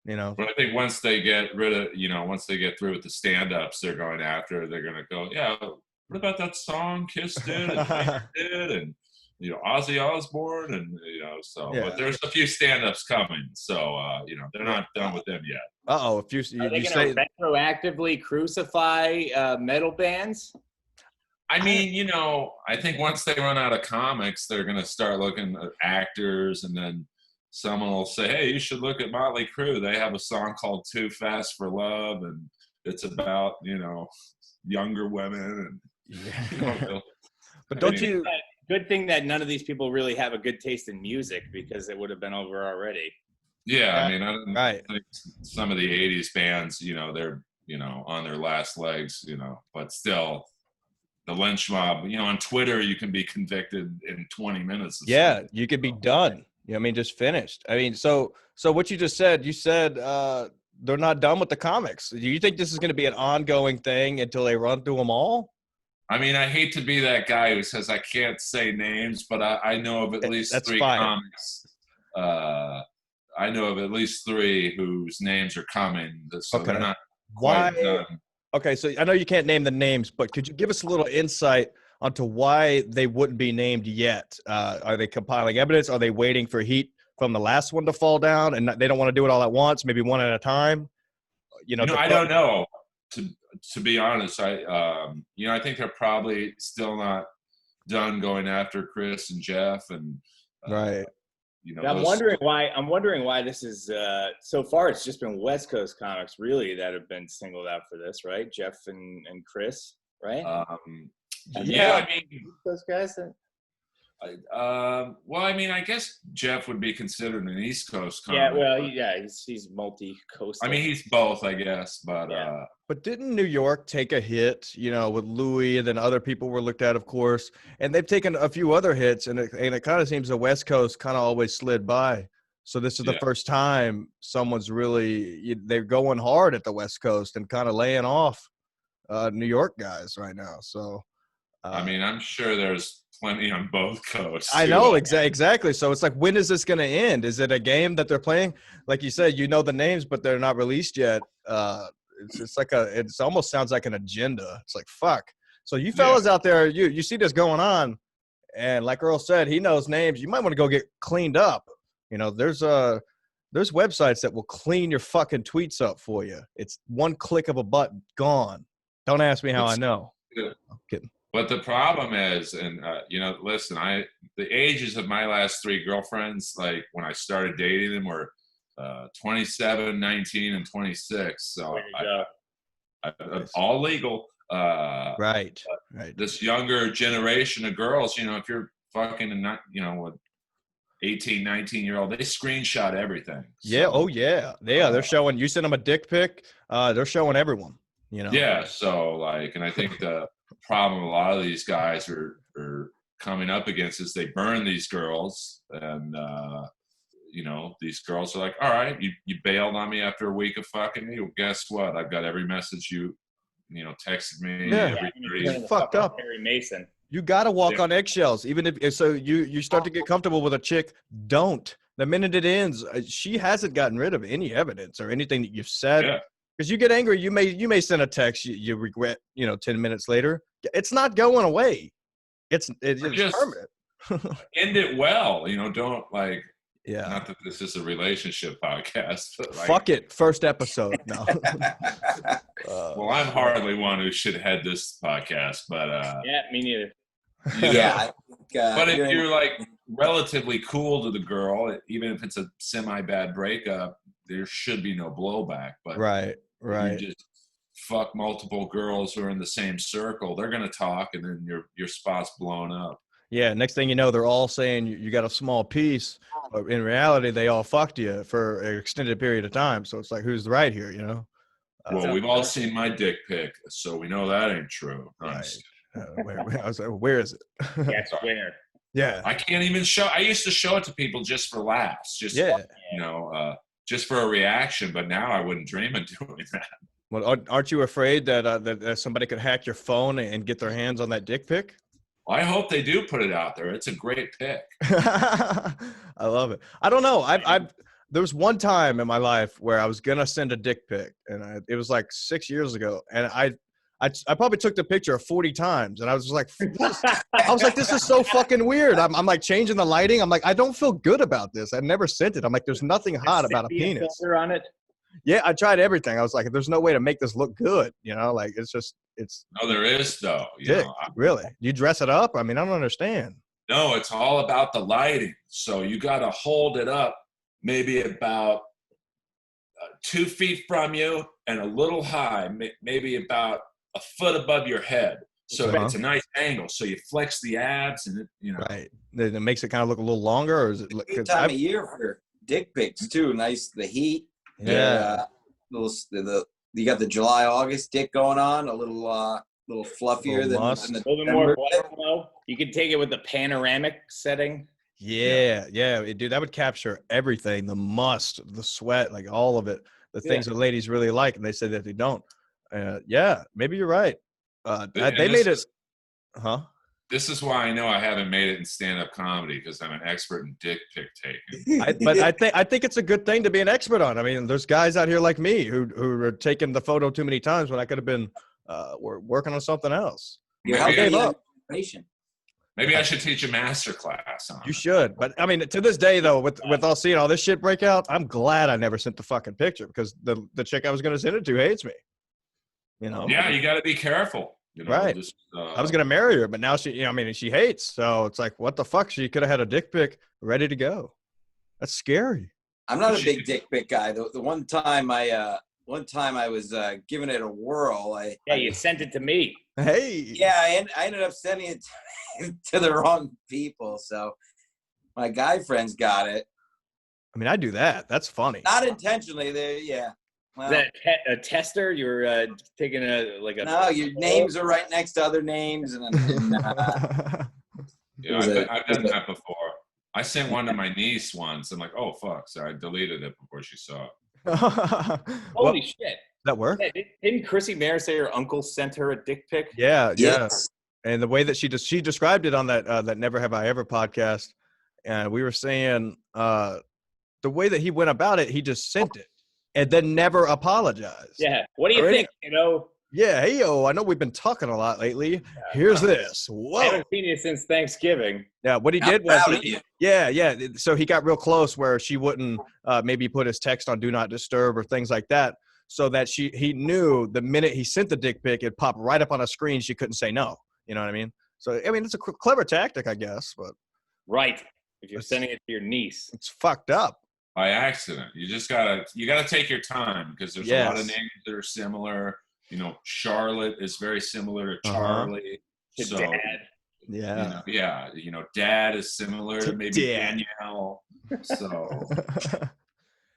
[SPEAKER 2] You know,
[SPEAKER 4] but I think once they get rid of, once they get through with the stand-ups, they're going after. They're going to go, yeah. What about that song Kiss did and Taylor did and Ozzy Osbourne and But there's a few stand-ups coming, so they're not done with them yet.
[SPEAKER 1] Are they going to retroactively crucify metal bands?
[SPEAKER 4] I mean, I think once they run out of comics, they're going to start looking at actors, and then someone will say, hey, you should look at Motley Crue. They have a song called Too Fast for Love, and it's about, younger women. And,
[SPEAKER 2] but don't you...
[SPEAKER 1] Good thing that none of these people really have a good taste in music, because it would have been over already.
[SPEAKER 4] Yeah, I mean, I think some of the 80s bands, they're, on their last legs, but still... The lynch mob, on Twitter, you can be convicted in 20 minutes.
[SPEAKER 2] Yeah, you could be done. Just finished. I mean, so what you just said, they're not done with the comics. Do you think this is going to be an ongoing thing until they run through them all?
[SPEAKER 4] I mean, I hate to be that guy who says I can't say names, but I know of at least three comics. I know of at least three whose names are coming, so they're not quite done.
[SPEAKER 2] Okay, so I know you can't name the names, but could you give us a little insight onto why they wouldn't be named yet? Are they compiling evidence? Are they waiting for heat from the last one to fall down, and they don't want to do it all at once, maybe one at a time?
[SPEAKER 4] I don't know. To be honest, I think they're probably still not done going after Chris and Jeff, and
[SPEAKER 2] right.
[SPEAKER 1] I'm wondering why this is so far. It's just been West Coast comics really that have been singled out for this, right? Jeff and Chris, right?
[SPEAKER 4] I mean,
[SPEAKER 1] those guys.
[SPEAKER 4] Well, I mean, I guess Jeff would be considered an East Coast comic.
[SPEAKER 1] Yeah, well, he's multi-coast.
[SPEAKER 4] I mean, he's both, I guess, but
[SPEAKER 2] But didn't New York take a hit, with Louis, and then other people were looked at, of course, and they've taken a few other hits, and it kind of seems the West Coast kind of always slid by. So this is the first time someone's really they're going hard at the West Coast and kind of laying off New York guys right now. So
[SPEAKER 4] I mean, I'm sure there's plenty on both coasts.
[SPEAKER 2] I know exactly. So it's like, when is this going to end? Is it a game that they're playing? Like you said, the names, but they're not released yet. It's like it almost sounds like an agenda. It's like, fuck. So you fellas out there, you see this going on, and like Earl said, he knows names. You might want to go get cleaned up. There's websites that will clean your fucking tweets up for you. It's one click of a button, gone. Don't ask me how I know. I'm kidding.
[SPEAKER 4] But the problem is, and listen, the ages of my last three girlfriends, like when I started dating them, were 27, 19, and 26. So all legal.
[SPEAKER 2] Right.
[SPEAKER 4] This younger generation of girls, if you're fucking not, with 18, 19-year-old, they screenshot everything. So.
[SPEAKER 2] Yeah. Oh yeah. They're showing. You send them a dick pic. They're showing everyone.
[SPEAKER 4] Yeah. So and I think the problem a lot of these guys are coming up against is they burn these girls, and these girls are like, all right, you bailed on me after a week of fucking me. Well, guess what? I've got every message you texted me.
[SPEAKER 2] Yeah,
[SPEAKER 1] you
[SPEAKER 2] fucked up.
[SPEAKER 1] Harry Mason.
[SPEAKER 2] You got to walk on eggshells, even if so. You start to get comfortable with a chick. Don't. The minute it ends, she hasn't gotten rid of any evidence or anything that you've said.
[SPEAKER 4] Yeah.
[SPEAKER 2] Because you get angry, you may send a text you regret, 10 minutes later. It's not going away. It's
[SPEAKER 4] just
[SPEAKER 2] permanent.
[SPEAKER 4] End it well, don't
[SPEAKER 2] Yeah.
[SPEAKER 4] Not that this is a relationship podcast, but
[SPEAKER 2] fuck it. First episode. No.
[SPEAKER 4] Well, I'm hardly one who should head this podcast, but
[SPEAKER 1] me neither.
[SPEAKER 3] Yeah.
[SPEAKER 4] But if you're relatively cool to the girl, even if it's a semi-bad breakup, there should be no blowback. But
[SPEAKER 2] right.
[SPEAKER 4] You just fuck multiple girls who are in the same circle, they're going to talk, and then your spot's blown up.
[SPEAKER 2] Yeah, next thing you know, they're all saying you got a small piece, but in reality, they all fucked you for an extended period of time. So it's like, who's right here, you know?
[SPEAKER 4] Well, we've all seen my dick pic, so we know that ain't true.
[SPEAKER 2] Right. I was like, where is it?
[SPEAKER 1] Yes, winner.
[SPEAKER 2] Yeah.
[SPEAKER 4] I can't even show. I used to show it to people just for laughs, just just for a reaction. But now I wouldn't dream of doing that.
[SPEAKER 2] Well, aren't you afraid that somebody could hack your phone and get their hands on that dick pic?
[SPEAKER 4] Well, I hope they do put it out there. It's a great pic.
[SPEAKER 2] I love it. I don't know. There was one time in my life where I was gonna send a dick pic, and it was like 6 years ago, and I probably took the picture 40 times, and I was like, this is so fucking weird. I'm like changing the lighting. I'm like, I don't feel good about this. I never sent it. I'm like, there's nothing hot about a penis.
[SPEAKER 1] On it.
[SPEAKER 2] Yeah, I tried everything. I was like, there's no way to make this look good. You know, like it's.
[SPEAKER 4] No, there is though.
[SPEAKER 2] Really? You dress it up? I mean, I don't understand.
[SPEAKER 4] No, it's all about the lighting. So you got to hold it up maybe about 2 feet from you and a little high, maybe about a foot above your head. So it's a nice angle. So you flex the abs and
[SPEAKER 2] Right. It makes it kind of look a little longer, or is it?
[SPEAKER 3] Good time of year for dick pics too. Nice, the heat.
[SPEAKER 2] Yeah.
[SPEAKER 3] You got the July August dick going on, a little fluffier than the
[SPEAKER 1] a little bit more flow. You can take it with the panoramic setting.
[SPEAKER 2] Yeah, dude, that would capture everything, the must, the sweat, like all of it, the things that ladies really like, and they say that they don't. Yeah, maybe you're right. They made it.
[SPEAKER 4] This is why I know I haven't made it in stand-up comedy, because I'm an expert in dick pic taking.
[SPEAKER 2] I think it's a good thing to be an expert on. I mean, there's guys out here like me who are taking the photo too many times when I could have been working on something else.
[SPEAKER 3] I gave up.
[SPEAKER 4] Maybe I should teach a master class on it.
[SPEAKER 2] You should. But I mean, to this day though, with all seeing all this shit break out, I'm glad I never sent the fucking picture, because the chick I was going to send it to hates me. You know?
[SPEAKER 4] Yeah, you got to be careful. You know,
[SPEAKER 2] right. I was going to marry her, but now she hates. So it's like, what the fuck? She could have had a dick pic ready to go. That's scary.
[SPEAKER 3] I'm not a big dick pic guy. The one time I was giving it a whirl.
[SPEAKER 1] You sent it to me.
[SPEAKER 2] Hey.
[SPEAKER 3] Yeah, I ended up sending it to the wrong people. So my guy friends got it.
[SPEAKER 2] I mean, I do that. That's funny.
[SPEAKER 3] Not intentionally. Well,
[SPEAKER 1] is that a tester? You're taking
[SPEAKER 3] No, your names are right next to other names, and
[SPEAKER 4] I've done that before. I sent one to my niece once. I'm like, oh fuck, so I deleted it before she saw it.
[SPEAKER 1] Holy shit!
[SPEAKER 2] That worked?
[SPEAKER 1] Yeah, didn't Chrissy Mayer say her uncle sent her a dick pic?
[SPEAKER 2] Yeah.
[SPEAKER 3] Yes.
[SPEAKER 2] And the way that she described it on that Never Have I Ever podcast, and we were saying the way that he went about it, he just sent it and then never apologized.
[SPEAKER 1] Yeah. What do you think?
[SPEAKER 2] Yeah. Hey, I know we've been talking a lot lately. Yeah, here's this. Whoa.
[SPEAKER 1] I haven't seen you since Thanksgiving.
[SPEAKER 2] Yeah. What he did was, yeah. So he got real close where she wouldn't maybe put his text on Do Not Disturb or things like that, so that he knew the minute he sent the dick pic, it popped right up on a screen. She couldn't say no. You know what I mean? So, I mean, it's a clever tactic, I guess, but.
[SPEAKER 1] Right. If you're sending it to your niece.
[SPEAKER 2] It's fucked up.
[SPEAKER 4] By accident. You just gotta take your time, because there's a lot of names that are similar. You know, Charlotte is very similar to Charlie.
[SPEAKER 1] To Dad.
[SPEAKER 2] Yeah.
[SPEAKER 4] Dad is similar to maybe Danielle. So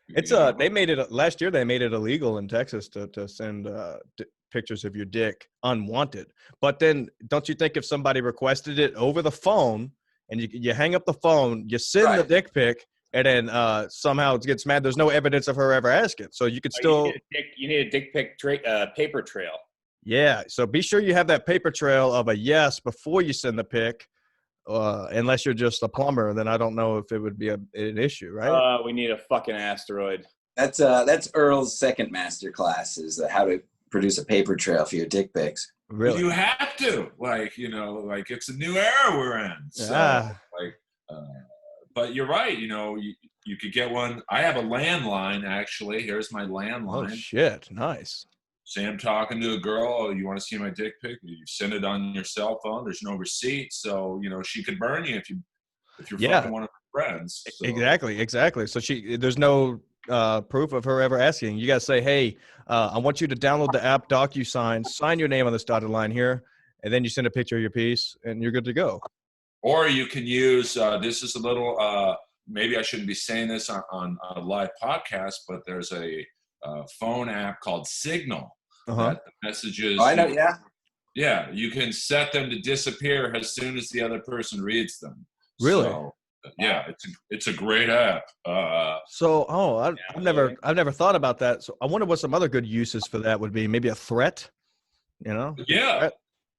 [SPEAKER 2] it's they made it last year. They made it illegal in Texas to send pictures of your dick unwanted. But then, don't you think if somebody requested it over the phone and you hang up the phone, you send the dick pic, and then somehow it gets mad, there's no evidence of her ever asking. So you could still.
[SPEAKER 1] You need a dick pic paper trail.
[SPEAKER 2] Yeah. So be sure you have that paper trail of a yes before you send the pic. Unless you're just a plumber, then I don't know if it would be an issue, right?
[SPEAKER 1] We need a fucking asteroid.
[SPEAKER 3] That's Earl's second master class, is how to produce a paper trail for your dick pics.
[SPEAKER 2] Really?
[SPEAKER 4] You have to, it's a new era we're in. So, but you're right. You could get one. I have a landline, actually. Here's my landline.
[SPEAKER 2] Oh shit! Nice.
[SPEAKER 4] Say I'm talking to a girl. Oh, you want to see my dick pic? You send it on your cell phone. There's no receipt, so she could burn you if you're fucking one of her friends. So.
[SPEAKER 2] Exactly. So there's no proof of her ever asking. You gotta say, hey, I want you to download the app DocuSign, sign your name on this dotted line here, and then you send a picture of your piece, and you're good to go.
[SPEAKER 4] Or you can use, this is a little, maybe I shouldn't be saying this on a live podcast, but there's a phone app called Signal that the messages.
[SPEAKER 3] Oh, I know, yeah.
[SPEAKER 4] Yeah, you can set them to disappear as soon as the other person reads them.
[SPEAKER 2] Really?
[SPEAKER 4] So, yeah, it's a great app.
[SPEAKER 2] I've never thought about that. So I wonder what some other good uses for that would be. Maybe a threat, you know?
[SPEAKER 4] Yeah.
[SPEAKER 2] Threat.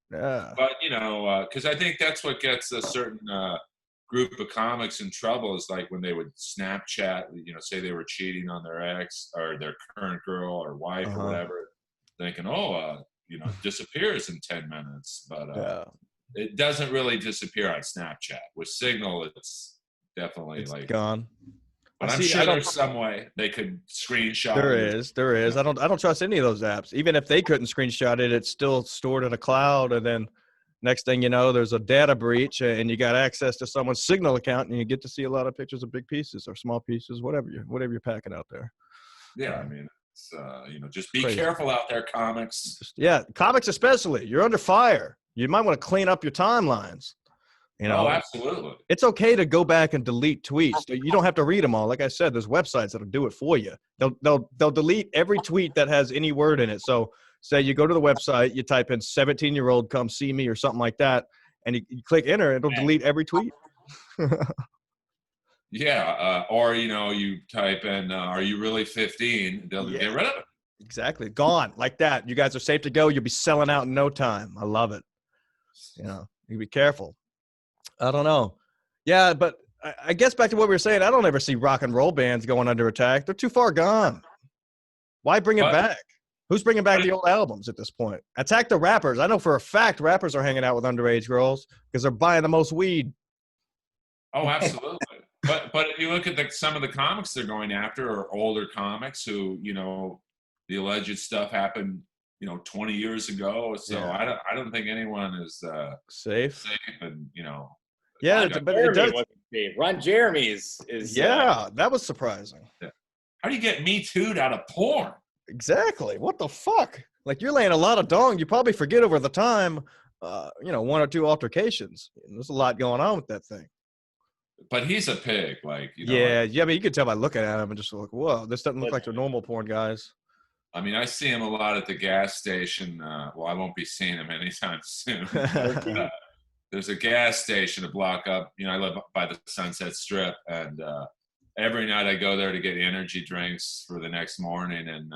[SPEAKER 2] Yeah.
[SPEAKER 4] But, because I think that's what gets a certain group of comics in trouble is like when they would Snapchat, say they were cheating on their ex or their current girl or wife or whatever, thinking, disappears in 10 minutes. But it doesn't really disappear on Snapchat. With Signal, it's definitely
[SPEAKER 2] It's
[SPEAKER 4] like
[SPEAKER 2] gone.
[SPEAKER 4] But I'm sure there's some way they could screenshot.
[SPEAKER 2] There is. I don't trust any of those apps. Even if they couldn't screenshot it, it's still stored in a cloud. And then next thing you know, there's a data breach, and you got access to someone's Signal account, and you get to see a lot of pictures of big pieces or small pieces, whatever you're packing out there.
[SPEAKER 4] Yeah, I mean, it's, just be careful out there, comics.
[SPEAKER 2] Comics especially. You're under fire. You might want to clean up your timelines.
[SPEAKER 4] Oh, absolutely.
[SPEAKER 2] It's okay to go back and delete tweets. You don't have to read them all. Like I said, there's websites that'll do it for you. They'll delete every tweet that has any word in it. So say you go to the website, you type in 17-year-old come see me or something like that, and you click enter, it'll delete every tweet.
[SPEAKER 4] Yeah, or you type in "Are you really 15?" They'll get rid of it.
[SPEAKER 2] Exactly, gone like that. You guys are safe to go. You'll be selling out in no time. I love it. You be careful. I don't know. Yeah, but I guess back to what we were saying, I don't ever see rock and roll bands going under attack. They're too far gone. Why bring it back? Who's bringing back the old albums at this point? Attack the rappers. I know for a fact rappers are hanging out with underage girls because they're buying the most weed.
[SPEAKER 4] Oh, absolutely. But if you look at some of the comics they're going after are older comics who, the alleged stuff happened 20 years ago. So I don't think anyone is
[SPEAKER 2] safe
[SPEAKER 4] and
[SPEAKER 2] but it does.
[SPEAKER 1] Ron Jeremy is
[SPEAKER 2] that was surprising.
[SPEAKER 4] Yeah. How do you get Me Too'd out of porn?
[SPEAKER 2] Exactly. What the fuck? Like, you're laying a lot of dong. You probably forget over the time, one or two altercations. There's a lot going on with that thing.
[SPEAKER 4] But he's a pig, I
[SPEAKER 2] mean, you could tell by looking at him and just like, whoa, this doesn't look like the normal porn guys.
[SPEAKER 4] I mean, I see him a lot at the gas station. I won't be seeing him anytime soon. There's a gas station a block up. I live by the Sunset Strip, and every night I go there to get energy drinks for the next morning, and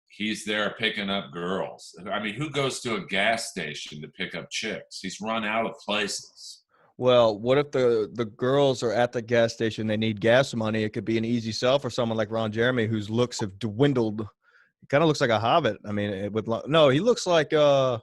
[SPEAKER 4] he's there picking up girls. I mean, who goes to a gas station to pick up chicks? He's run out of places.
[SPEAKER 2] Well, what if the girls are at the gas station? They need gas money. It could be an easy sell for someone like Ron Jeremy, whose looks have dwindled. He kind of looks like a hobbit. I mean, he looks like one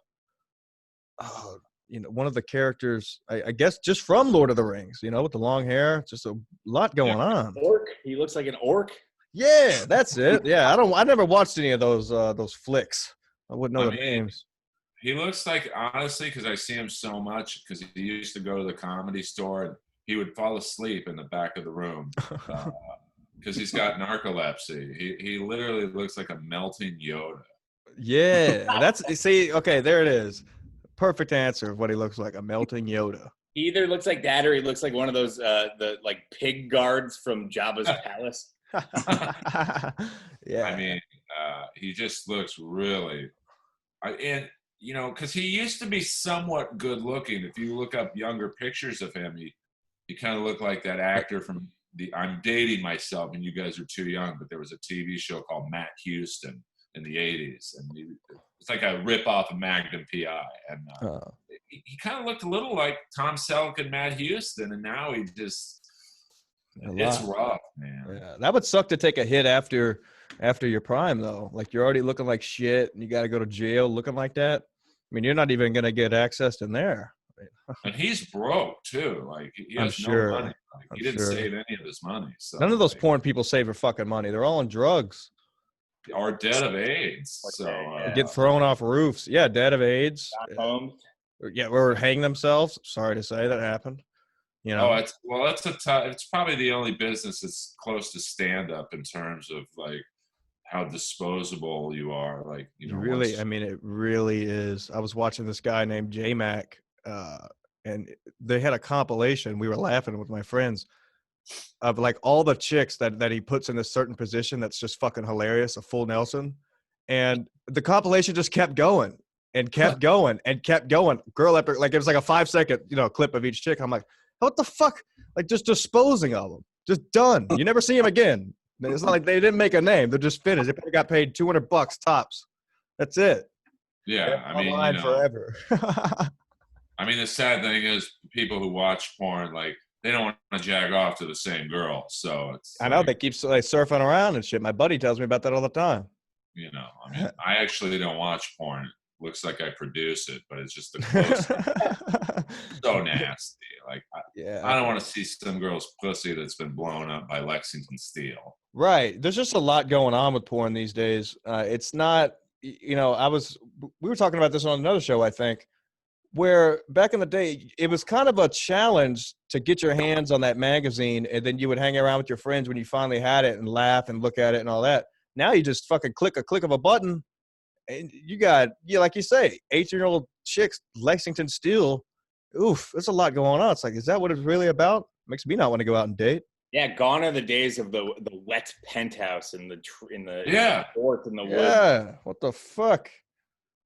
[SPEAKER 2] of the characters, I guess, just from Lord of the Rings. With the long hair, just a lot going on.
[SPEAKER 1] Orc. He looks like an orc.
[SPEAKER 2] Yeah, that's it. Yeah, I never watched any of those flicks. I wouldn't know the names.
[SPEAKER 4] He looks like, honestly, because I see him so much, because he used to go to the Comedy Store and he would fall asleep in the back of the room because he's got narcolepsy. He literally looks like a melting Yoda.
[SPEAKER 2] Yeah, okay, there it is. Perfect answer of what he looks like, a melting Yoda.
[SPEAKER 1] He either looks like that or he looks like one of those pig guards from Jabba's palace.
[SPEAKER 2] Yeah.
[SPEAKER 4] I mean, he just looks really because he used to be somewhat good looking. If you look up younger pictures of him, he kind of looked like that actor from I'm dating myself and you guys are too young, but there was a TV show called Matt Houston in the 80s, and it's like a rip-off of Magnum P.I. And he kind of looked a little like Tom Selleck and Matt Houston, and now he just it's rough, man.
[SPEAKER 2] Yeah, that would suck to take a hit after your prime, though. Like, you're already looking like shit, and you got to go to jail looking like that. I mean, you're not even going to get access in there.
[SPEAKER 4] And he's broke too. Like, he has no money. He didn't save any of his money. So,
[SPEAKER 2] none of those porn people save their fucking money. They're all on drugs.
[SPEAKER 4] Or dead of AIDS.
[SPEAKER 2] Get thrown off roofs. Yeah, dead of AIDS. Or hang themselves. Sorry to say that happened.
[SPEAKER 4] It's probably the only business that's close to stand up in terms of like how disposable you are. Like,
[SPEAKER 2] really, I mean, it really is. I was watching this guy named J-Mac and they had a compilation. We were laughing with my friends of like all the chicks that he puts in a certain position that's just fucking hilarious, a full Nelson. And the compilation just kept going and kept going and kept going. Girl after, like, it was like a 5-second, clip of each chick. I'm like, what the fuck? Like, just disposing of them. Just done. You never see them again. It's not like they didn't make a name. They're just finished. They probably got paid $200 tops. That's it.
[SPEAKER 4] Yeah, I mean,
[SPEAKER 2] online forever.
[SPEAKER 4] I mean, the sad thing is people who watch porn, like, they don't want to jag off to the same girl. So it's
[SPEAKER 2] I know, they keep like surfing around and shit. My buddy tells me about that all the time.
[SPEAKER 4] I mean, I actually don't watch porn. It looks like I produce it, but it's just the close. So nasty. Like, I don't want to see some girl's pussy that's been blown up by Lexington Steel.
[SPEAKER 2] Right. There's just a lot going on with porn these days. It's not, we were talking about this on another show, I think, where back in the day, it was kind of a challenge to get your hands on that magazine, and then you would hang around with your friends when you finally had it and laugh and look at it and all that. Now you just fucking click of a button, and you got, like you say, 18-year-old chicks, Lexington Steel. Oof, there's a lot going on. It's like, is that what it's really about? Makes me not want to go out and date.
[SPEAKER 1] Yeah, gone are the days of the wet penthouse in the north in the woods.
[SPEAKER 2] Yeah, what the fuck?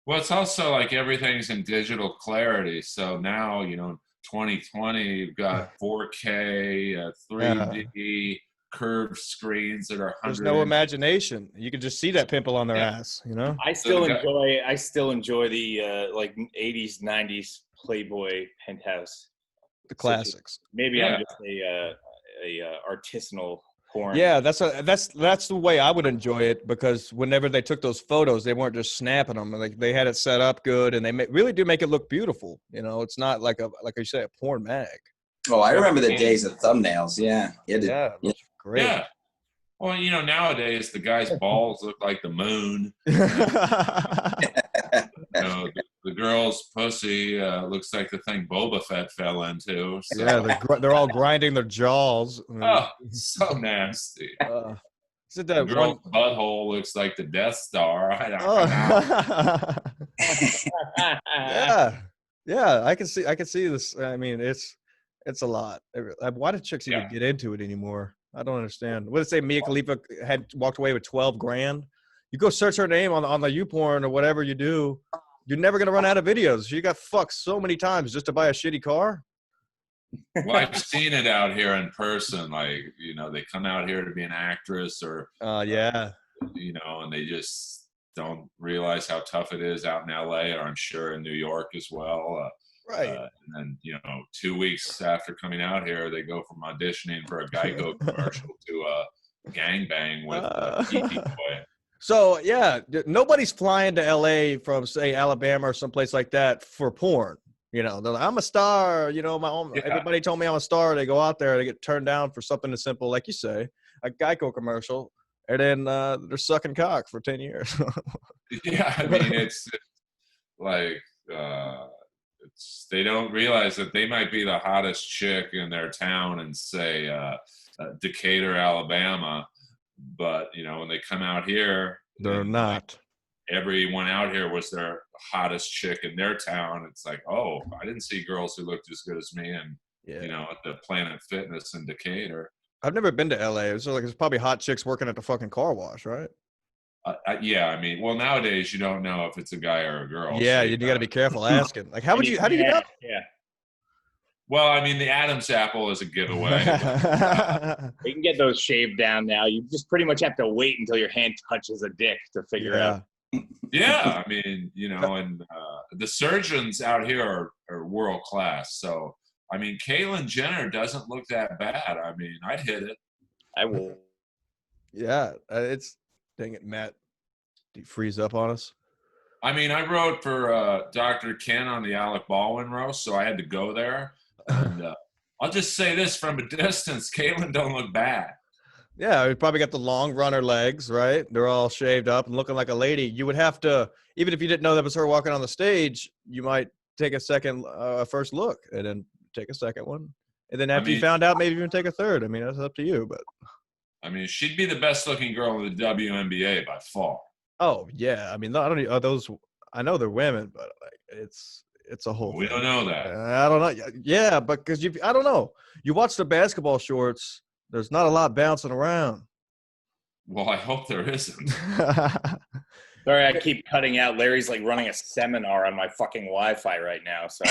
[SPEAKER 4] Well, it's also like everything's in digital clarity. So now, 2020, you've got 4K, 3D, curved screens that are 100.
[SPEAKER 2] There's no imagination. You can just see that pimple on their ass,
[SPEAKER 1] I still enjoy the like 80s, 90s Playboy penthouse.
[SPEAKER 2] The classics.
[SPEAKER 1] Maybe I'm just a artisanal porn.
[SPEAKER 2] Yeah, that's the way I would enjoy it, because whenever they took those photos, they weren't just snapping them. Like, they had it set up good, and they really do make it look beautiful. It's not like you say, a porn mag.
[SPEAKER 3] Oh, I remember the days of thumbnails. Yeah.
[SPEAKER 2] Great.
[SPEAKER 4] Yeah. Well, nowadays the guy's balls look like the moon. The girl's pussy looks like the thing Boba Fett fell into. So.
[SPEAKER 2] Yeah, they're all grinding their jaws.
[SPEAKER 4] Oh, so nasty.
[SPEAKER 2] Is it
[SPEAKER 4] the girl's butthole looks like the Death Star. I don't know.
[SPEAKER 2] Yeah. I can see this. I mean, it's a lot. Why do chicks even get into it anymore? I don't understand. What did it say? Mia Khalifa had walked away with $12,000. You go search her name on the YouPorn or whatever you do, you're never gonna run out of videos. She got fucked so many times just to buy a shitty car.
[SPEAKER 4] Well, I've seen it out here in person. Like, they come out here to be an actress or and they just don't realize how tough it is out in LA, or I'm sure in New York as well.
[SPEAKER 2] Right.
[SPEAKER 4] And then, 2 weeks after coming out here, they go from auditioning for a Geico commercial to a gangbang with a Kiki boy.
[SPEAKER 2] So, nobody's flying to LA from, say, Alabama or someplace like that for porn. They're like, I'm a star. Everybody told me I'm a star. They go out there, they get turned down for something as simple, like you say, a Geico commercial, and then they're sucking cock for 10 years.
[SPEAKER 4] Yeah, I mean, it's like they don't realize that they might be the hottest chick in their town in, say, Decatur, Alabama, but when they come out here,
[SPEAKER 2] they're not.
[SPEAKER 4] Everyone out here was their hottest chick in their town. It's like, oh, I didn't see girls who looked as good as me, and at the Planet Fitness in Decatur. I've
[SPEAKER 2] never been to LA. It's like, there's probably hot chicks working at the fucking car wash, right?
[SPEAKER 4] Yeah, I mean, well, nowadays you don't know if it's a guy or a girl.
[SPEAKER 2] Yeah, you got to be careful asking. Like, how do you know?
[SPEAKER 1] Yeah.
[SPEAKER 4] Well, I mean, the Adam's apple is a giveaway.
[SPEAKER 1] You can get those shaved down now. You just pretty much have to wait until your hand touches a dick to figure out.
[SPEAKER 4] Yeah, I mean, and the surgeons out here are world class. So, I mean, Caitlyn Jenner doesn't look that bad. I mean, I'd hit it.
[SPEAKER 1] I will.
[SPEAKER 2] Yeah, dang it, Matt. Did you freeze up on us?
[SPEAKER 4] I mean, I wrote for Dr. Ken on the Alec Baldwin roast, so I had to go there. And I'll just say this from a distance, Caitlyn don't look bad.
[SPEAKER 2] Yeah, we probably got the long runner legs, right? They're all shaved up and looking like a lady. You would have to, even if you didn't know that was her walking on the stage, you might take a second, first look, and then take a second one. And then after you found out, maybe even take a third. I mean, that's up to you. But
[SPEAKER 4] I mean, she'd be the best looking girl in the WNBA by far.
[SPEAKER 2] Oh, yeah. I mean, I don't know those. I know they're women, but like, It's a whole
[SPEAKER 4] We
[SPEAKER 2] thing.
[SPEAKER 4] don't know that.
[SPEAKER 2] I don't know. Yeah, but because I don't know. You watch the basketball shorts. There's not a lot bouncing around.
[SPEAKER 4] Well, I hope there isn't.
[SPEAKER 1] Sorry, I keep cutting out. Larry's like running a seminar on my fucking Wi-Fi right now. So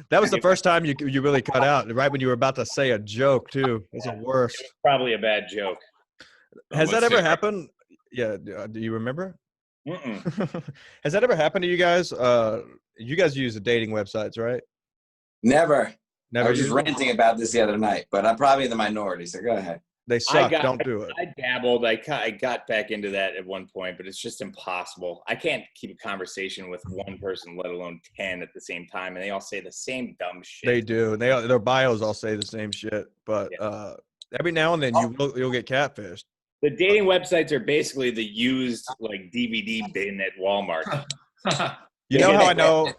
[SPEAKER 2] That was the first time you really cut out, right when you were about to say a joke, too. It's the worst.
[SPEAKER 1] it was probably a bad joke.
[SPEAKER 2] Has that
[SPEAKER 4] Let's
[SPEAKER 2] ever
[SPEAKER 4] hear it.
[SPEAKER 2] happened? Yeah. Do you remember?
[SPEAKER 1] Mm-mm.
[SPEAKER 2] Has that ever happened to you guys? You guys use the dating websites, right?
[SPEAKER 3] Never.
[SPEAKER 2] Never
[SPEAKER 3] I was just
[SPEAKER 2] used them?
[SPEAKER 3] ranting about this the other night, but I'm probably in the minority, so go ahead.
[SPEAKER 2] They suck. Don't do it.
[SPEAKER 1] I dabbled. I got back into that at one point, but it's just impossible. I can't keep a conversation with one person, let alone 10 at the same time, and they all say the same dumb shit.
[SPEAKER 2] They do. Their bios all say the same shit, but every now and then you'll get catfished.
[SPEAKER 1] The dating websites are basically the used like DVD bin at Walmart.
[SPEAKER 2] You know how I know?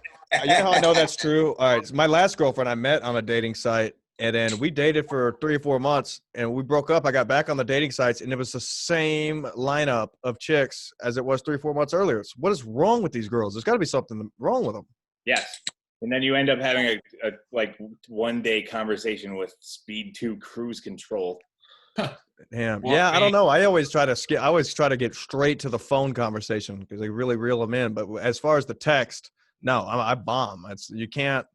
[SPEAKER 2] You know how I know that's true? All right, so my last girlfriend I met on a dating site, and then we dated for 3 or 4 months, and we broke up. I got back on the dating sites, and it was the same lineup of chicks as it was 3 or 4 months earlier. So what is wrong with these girls? There's got to be something wrong with them.
[SPEAKER 1] Yes. And then you end up having a like one-day conversation with Speed 2 cruise control.
[SPEAKER 2] Damn.
[SPEAKER 4] Well,
[SPEAKER 2] Yeah, I don't know. I always try to get straight to the phone conversation because they really reel them in. But as far as the text, no, I bomb. You can't.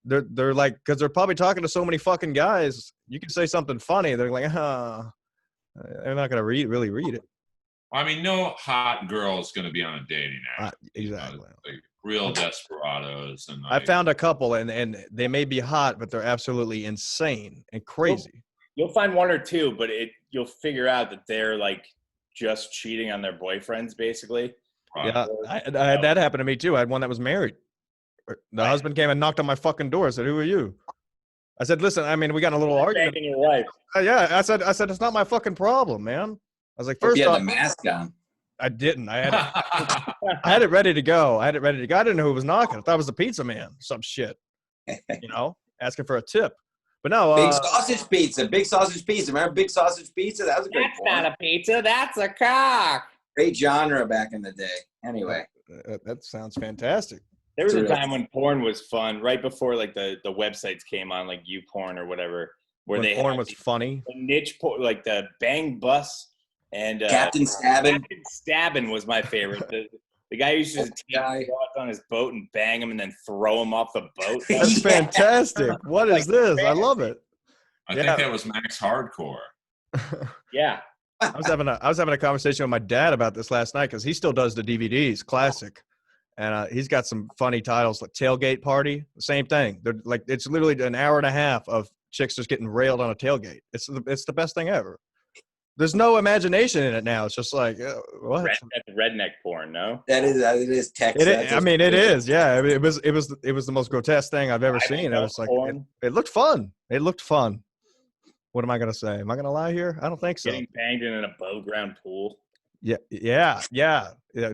[SPEAKER 2] They're like, because they're probably talking to so many fucking guys. You can say something funny, they're like, they're not gonna really read it.
[SPEAKER 4] I mean, no hot girl is going to be on a dating app.
[SPEAKER 2] Exactly.
[SPEAKER 4] Like real desperados. And
[SPEAKER 2] I found a couple, and they may be hot, but they're absolutely insane and crazy.
[SPEAKER 1] You'll find one or two, but you'll figure out that they're like just cheating on their boyfriends, basically.
[SPEAKER 4] Right.
[SPEAKER 2] Yeah, I had that happen to me too. I had one that was married. The husband came and knocked on my fucking door. I said, "Who are you?" I said, "Listen, I mean, we got in a little argument."
[SPEAKER 1] Your wife.
[SPEAKER 2] Yeah, I said, "It's not my fucking problem, man." I was like,
[SPEAKER 3] Hope
[SPEAKER 2] first
[SPEAKER 3] you had
[SPEAKER 2] off,
[SPEAKER 3] the mask on.
[SPEAKER 2] I didn't. I had it ready to go. I didn't know who was knocking. I thought it was the pizza man, some shit. Asking for a tip. But no,
[SPEAKER 3] Big sausage pizza. Big sausage pizza. Remember Big Sausage Pizza? That was a great
[SPEAKER 1] That's not a pizza. That's a cock.
[SPEAKER 3] Great genre back in the day. Anyway.
[SPEAKER 2] That sounds fantastic.
[SPEAKER 1] There was a time when porn was fun, right before like the websites came on, like YouPorn or whatever, where
[SPEAKER 2] When
[SPEAKER 1] they
[SPEAKER 2] porn
[SPEAKER 1] had
[SPEAKER 2] was funny.
[SPEAKER 1] the niche porn, like the Bang Bus and
[SPEAKER 3] Captain Stabbin'.
[SPEAKER 1] Captain Stabbin' was my favorite. The guy who used to take guys on his boat and bang him and then throw him off the boat.
[SPEAKER 2] That's fantastic. What is this? I love it.
[SPEAKER 4] I think that was Max Hardcore.
[SPEAKER 1] Yeah.
[SPEAKER 2] I was having a conversation with my dad about this last night because he still does the DVDs, classic, and he's got some funny titles like Tailgate Party. The same thing. They're like, it's literally an hour and a half of chicks just getting railed on a tailgate. It's the best thing ever. There's no imagination in it now. It's just like what?
[SPEAKER 1] That's redneck porn, no?
[SPEAKER 3] It is Texas.
[SPEAKER 2] I mean, it is. Yeah, I mean, it was the most grotesque thing I've ever seen. It was like it looked fun. It looked fun. What am I gonna say? Am I gonna lie here? I don't think so.
[SPEAKER 1] Getting banged in an above ground pool.
[SPEAKER 2] Yeah.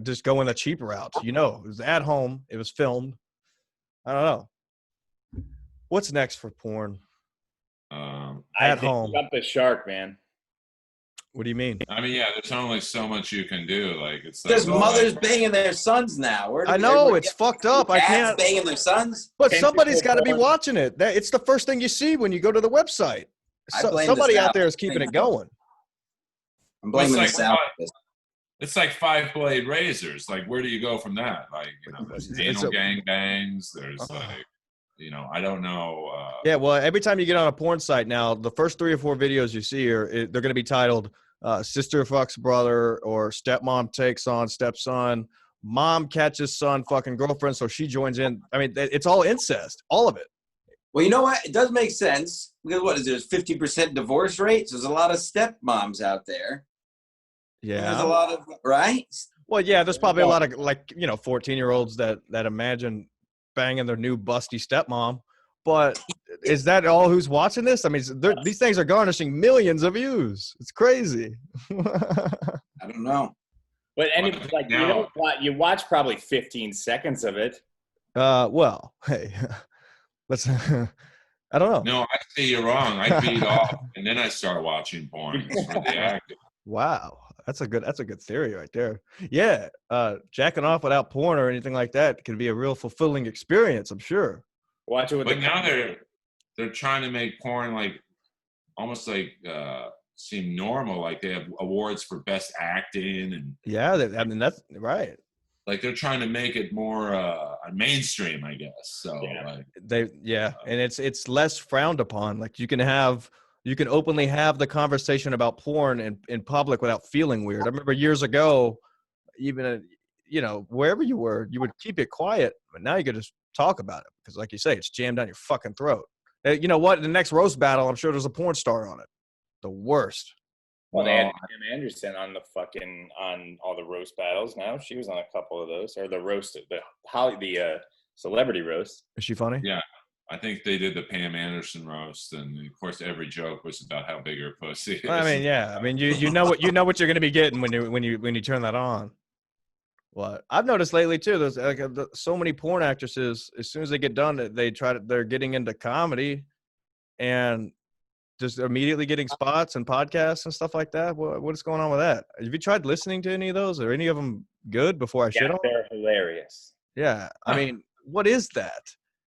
[SPEAKER 2] Just going the cheap route. It was at home. It was filmed. I don't know. What's next for porn? At home.
[SPEAKER 1] Jump the shark, man.
[SPEAKER 2] What do you mean?
[SPEAKER 4] I mean, yeah, there's only so much you can do. Like it's like,
[SPEAKER 3] There's mothers banging their sons now.
[SPEAKER 2] I know it's fucked up. I
[SPEAKER 3] Dads
[SPEAKER 2] can't.
[SPEAKER 3] banging their sons.
[SPEAKER 2] But somebody's got to be watching it. It's the first thing you see when you go to the website. Somebody out there is keeping it going.
[SPEAKER 3] I'm blaming the South.
[SPEAKER 4] It's like 5-blade razors. Like, where do you go from that? Like, there's anal gangbangs. There's I don't know.
[SPEAKER 2] Yeah, well, every time you get on a porn site now, the first 3 or 4 videos you see they're going to be titled "Sister Fucks Brother" or "Stepmom Takes on Stepson." Mom catches son fucking girlfriend, so she joins in. I mean, it's all incest, all of it.
[SPEAKER 3] Well, you know what? It does make sense because what is there? 50% divorce rates. There's a lot of stepmoms out there.
[SPEAKER 2] Yeah,
[SPEAKER 3] there's a lot of right.
[SPEAKER 2] Well, yeah, there's probably a lot of 14-year-olds that imagine banging their new busty stepmom. But is that all who's watching this? I mean, these things are garnishing millions of views. It's crazy.
[SPEAKER 3] I don't know.
[SPEAKER 1] But you watch probably 15 seconds of it.
[SPEAKER 2] Well, hey, let's. I don't know.
[SPEAKER 4] No, I see you're wrong. I beat off, and then I start watching porn for the acting.
[SPEAKER 2] Wow. That's a good theory right there. Yeah. Jacking off without porn or anything like that can be a real fulfilling experience, I'm sure.
[SPEAKER 1] Watch it with
[SPEAKER 4] But now they're trying to make porn like almost like seem normal. Like they have awards for best acting and
[SPEAKER 2] Yeah, I mean that's right.
[SPEAKER 4] like they're trying to make it more mainstream, I guess. So
[SPEAKER 2] and it's less frowned upon. Like you can openly have the conversation about porn in public without feeling weird. I remember years ago, even wherever you were, you would keep it quiet, but now you could just talk about it because, like you say, it's jammed down your fucking throat. You know what? The next roast battle, I'm sure there's a porn star on it. The worst.
[SPEAKER 1] Well, they had Pam Anderson on all the roast battles. Now she was on a couple of those, or the celebrity roast.
[SPEAKER 2] Is she funny?
[SPEAKER 4] Yeah, I think they did the Pam Anderson roast, and of course, every joke was about how big her pussy is.
[SPEAKER 2] I mean, yeah. I mean, you know what you're going to be getting when you turn that on. What I've noticed lately too, there's like so many porn actresses. As soon as they get done, they're getting into comedy, and just immediately getting spots and podcasts and stuff like that. What is going on with that? Have you tried listening to any of those? Are any of them good before I shit on them?
[SPEAKER 1] They're hilarious.
[SPEAKER 2] Yeah. I mean, what is that?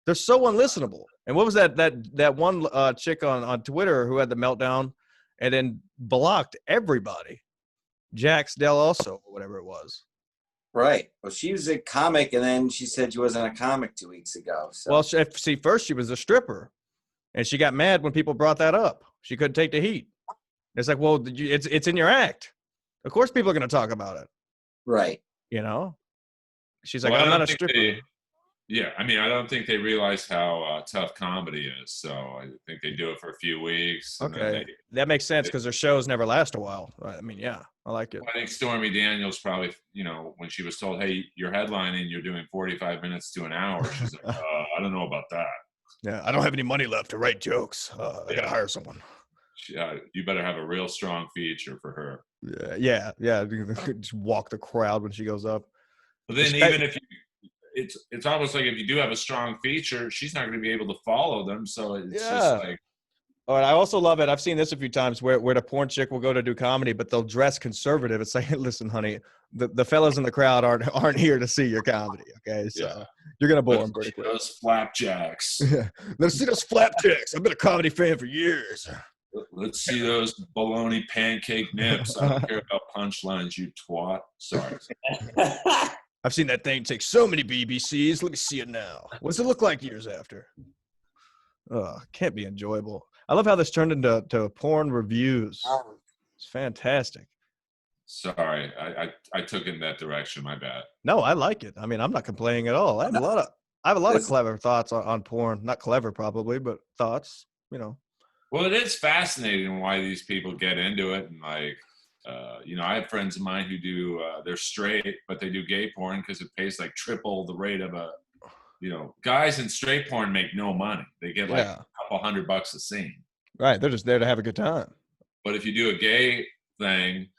[SPEAKER 2] They're so unlistenable. And what was that one chick on Twitter who had the meltdown and then blocked everybody? Jax Del also, or whatever it was.
[SPEAKER 3] Right. Well, she was a comic, and then she said she wasn't a comic 2 weeks ago. So.
[SPEAKER 2] Well, first she was a stripper. And she got mad when people brought that up. She couldn't take the heat. It's like, well, it's in your act. Of course people are going to talk about it.
[SPEAKER 3] Right.
[SPEAKER 2] She's like, I'm not a stripper.
[SPEAKER 4] I don't think they realize how tough comedy is. So I think they do it for a few weeks.
[SPEAKER 2] Okay. That makes sense because their shows never last a while. I mean, yeah, I like it.
[SPEAKER 4] I think Stormy Daniels probably, when she was told, hey, you're headlining, you're doing 45 minutes to an hour. She's like, I don't know about that.
[SPEAKER 2] Yeah, I don't have any money left to write jokes. I got to hire someone.
[SPEAKER 4] You better have a real strong feature for her.
[SPEAKER 2] Yeah. Just walk the crowd when she goes up.
[SPEAKER 4] But then even if it's almost like if you do have a strong feature, she's not going to be able to follow them. So it's just like.
[SPEAKER 2] Oh, and I also love it. I've seen this a few times where the porn chick will go to do comedy, but they'll dress conservative. It's like, listen, honey, the fellas in the crowd aren't here to see your comedy. Okay, so you're gonna bore them pretty quick.
[SPEAKER 4] Those flapjacks.
[SPEAKER 2] Let's see those flapjacks. I've been a comedy fan for years.
[SPEAKER 4] Let's see those bologna pancake nips. I don't care about punchlines, you twat. Sorry.
[SPEAKER 2] I've seen that thing take so many BBCs. Let me see it now. What's it look like years after? Can't be enjoyable. I love how this turned into porn reviews. It's fantastic.
[SPEAKER 4] Sorry, I took it in that direction. My bad.
[SPEAKER 2] No, I like it. I mean, I'm not complaining at all. I have a lot of clever thoughts on porn. Not clever, probably, but thoughts.
[SPEAKER 4] Well, it is fascinating why these people get into it, and like, I have friends of mine who do. They're straight, but they do gay porn because it pays like triple the rate of a. Guys in straight porn make no money. They get like a couple $100 a scene.
[SPEAKER 2] Right. They're just there to have a good time.
[SPEAKER 4] But if you do a gay thing,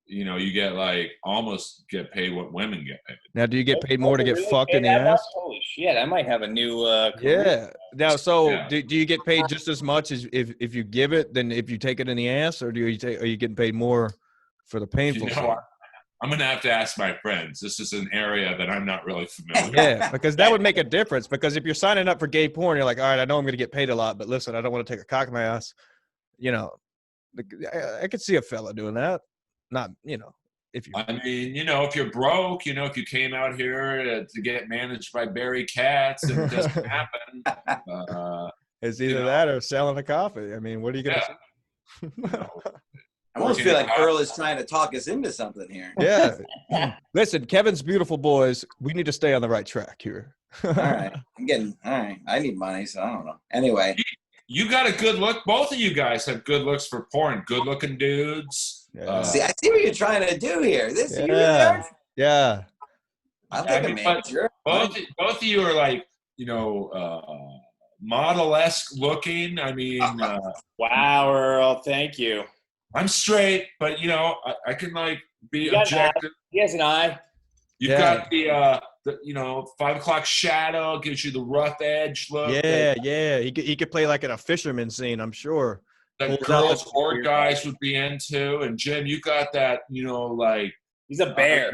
[SPEAKER 4] you get like almost get paid what women get paid.
[SPEAKER 2] Now, do you get paid more to get fucked in the ass?
[SPEAKER 1] Holy shit. I might have a new
[SPEAKER 2] career. Now, do you get paid just as much as if you give it than if you take it in the ass, or are you getting paid more for the painful part?
[SPEAKER 4] I'm going to have to ask my friends. This is an area that I'm not really familiar with.
[SPEAKER 2] Yeah, because that would make a difference. Because if you're signing up for gay porn, you're like, all right, I know I'm going to get paid a lot, but listen, I don't want to take a cock in my ass. I could see a fella doing that. Not, if you.
[SPEAKER 4] I mean, if you're broke, if you came out here to get managed by Barry Katz and it doesn't happen.
[SPEAKER 2] It's either that or selling a coffee. I mean, what are you going to say?
[SPEAKER 3] I almost feel like Earl is trying to talk us into something here.
[SPEAKER 2] Yeah. Listen, Kevin's beautiful boys. We need to stay on the right track here.
[SPEAKER 3] All right. All right. I need money, so I don't know. Anyway.
[SPEAKER 4] You got a good look. Both of you guys have good looks for porn. Good looking dudes.
[SPEAKER 2] Yeah.
[SPEAKER 3] I see what you're trying to do here.
[SPEAKER 2] Yeah.
[SPEAKER 3] I'll take a manager.
[SPEAKER 4] Both of you are like, model-esque looking. I mean.
[SPEAKER 1] Wow, Earl. Thank you.
[SPEAKER 4] I'm straight, but I can like be objective.
[SPEAKER 1] He has an eye.
[SPEAKER 4] You've got the 5 o'clock shadow gives you the rough edge look.
[SPEAKER 2] Yeah. He could play like in a fisherman scene, I'm sure.
[SPEAKER 4] that girls or guys would be into. And Jim, you got that, like
[SPEAKER 1] he's a bear.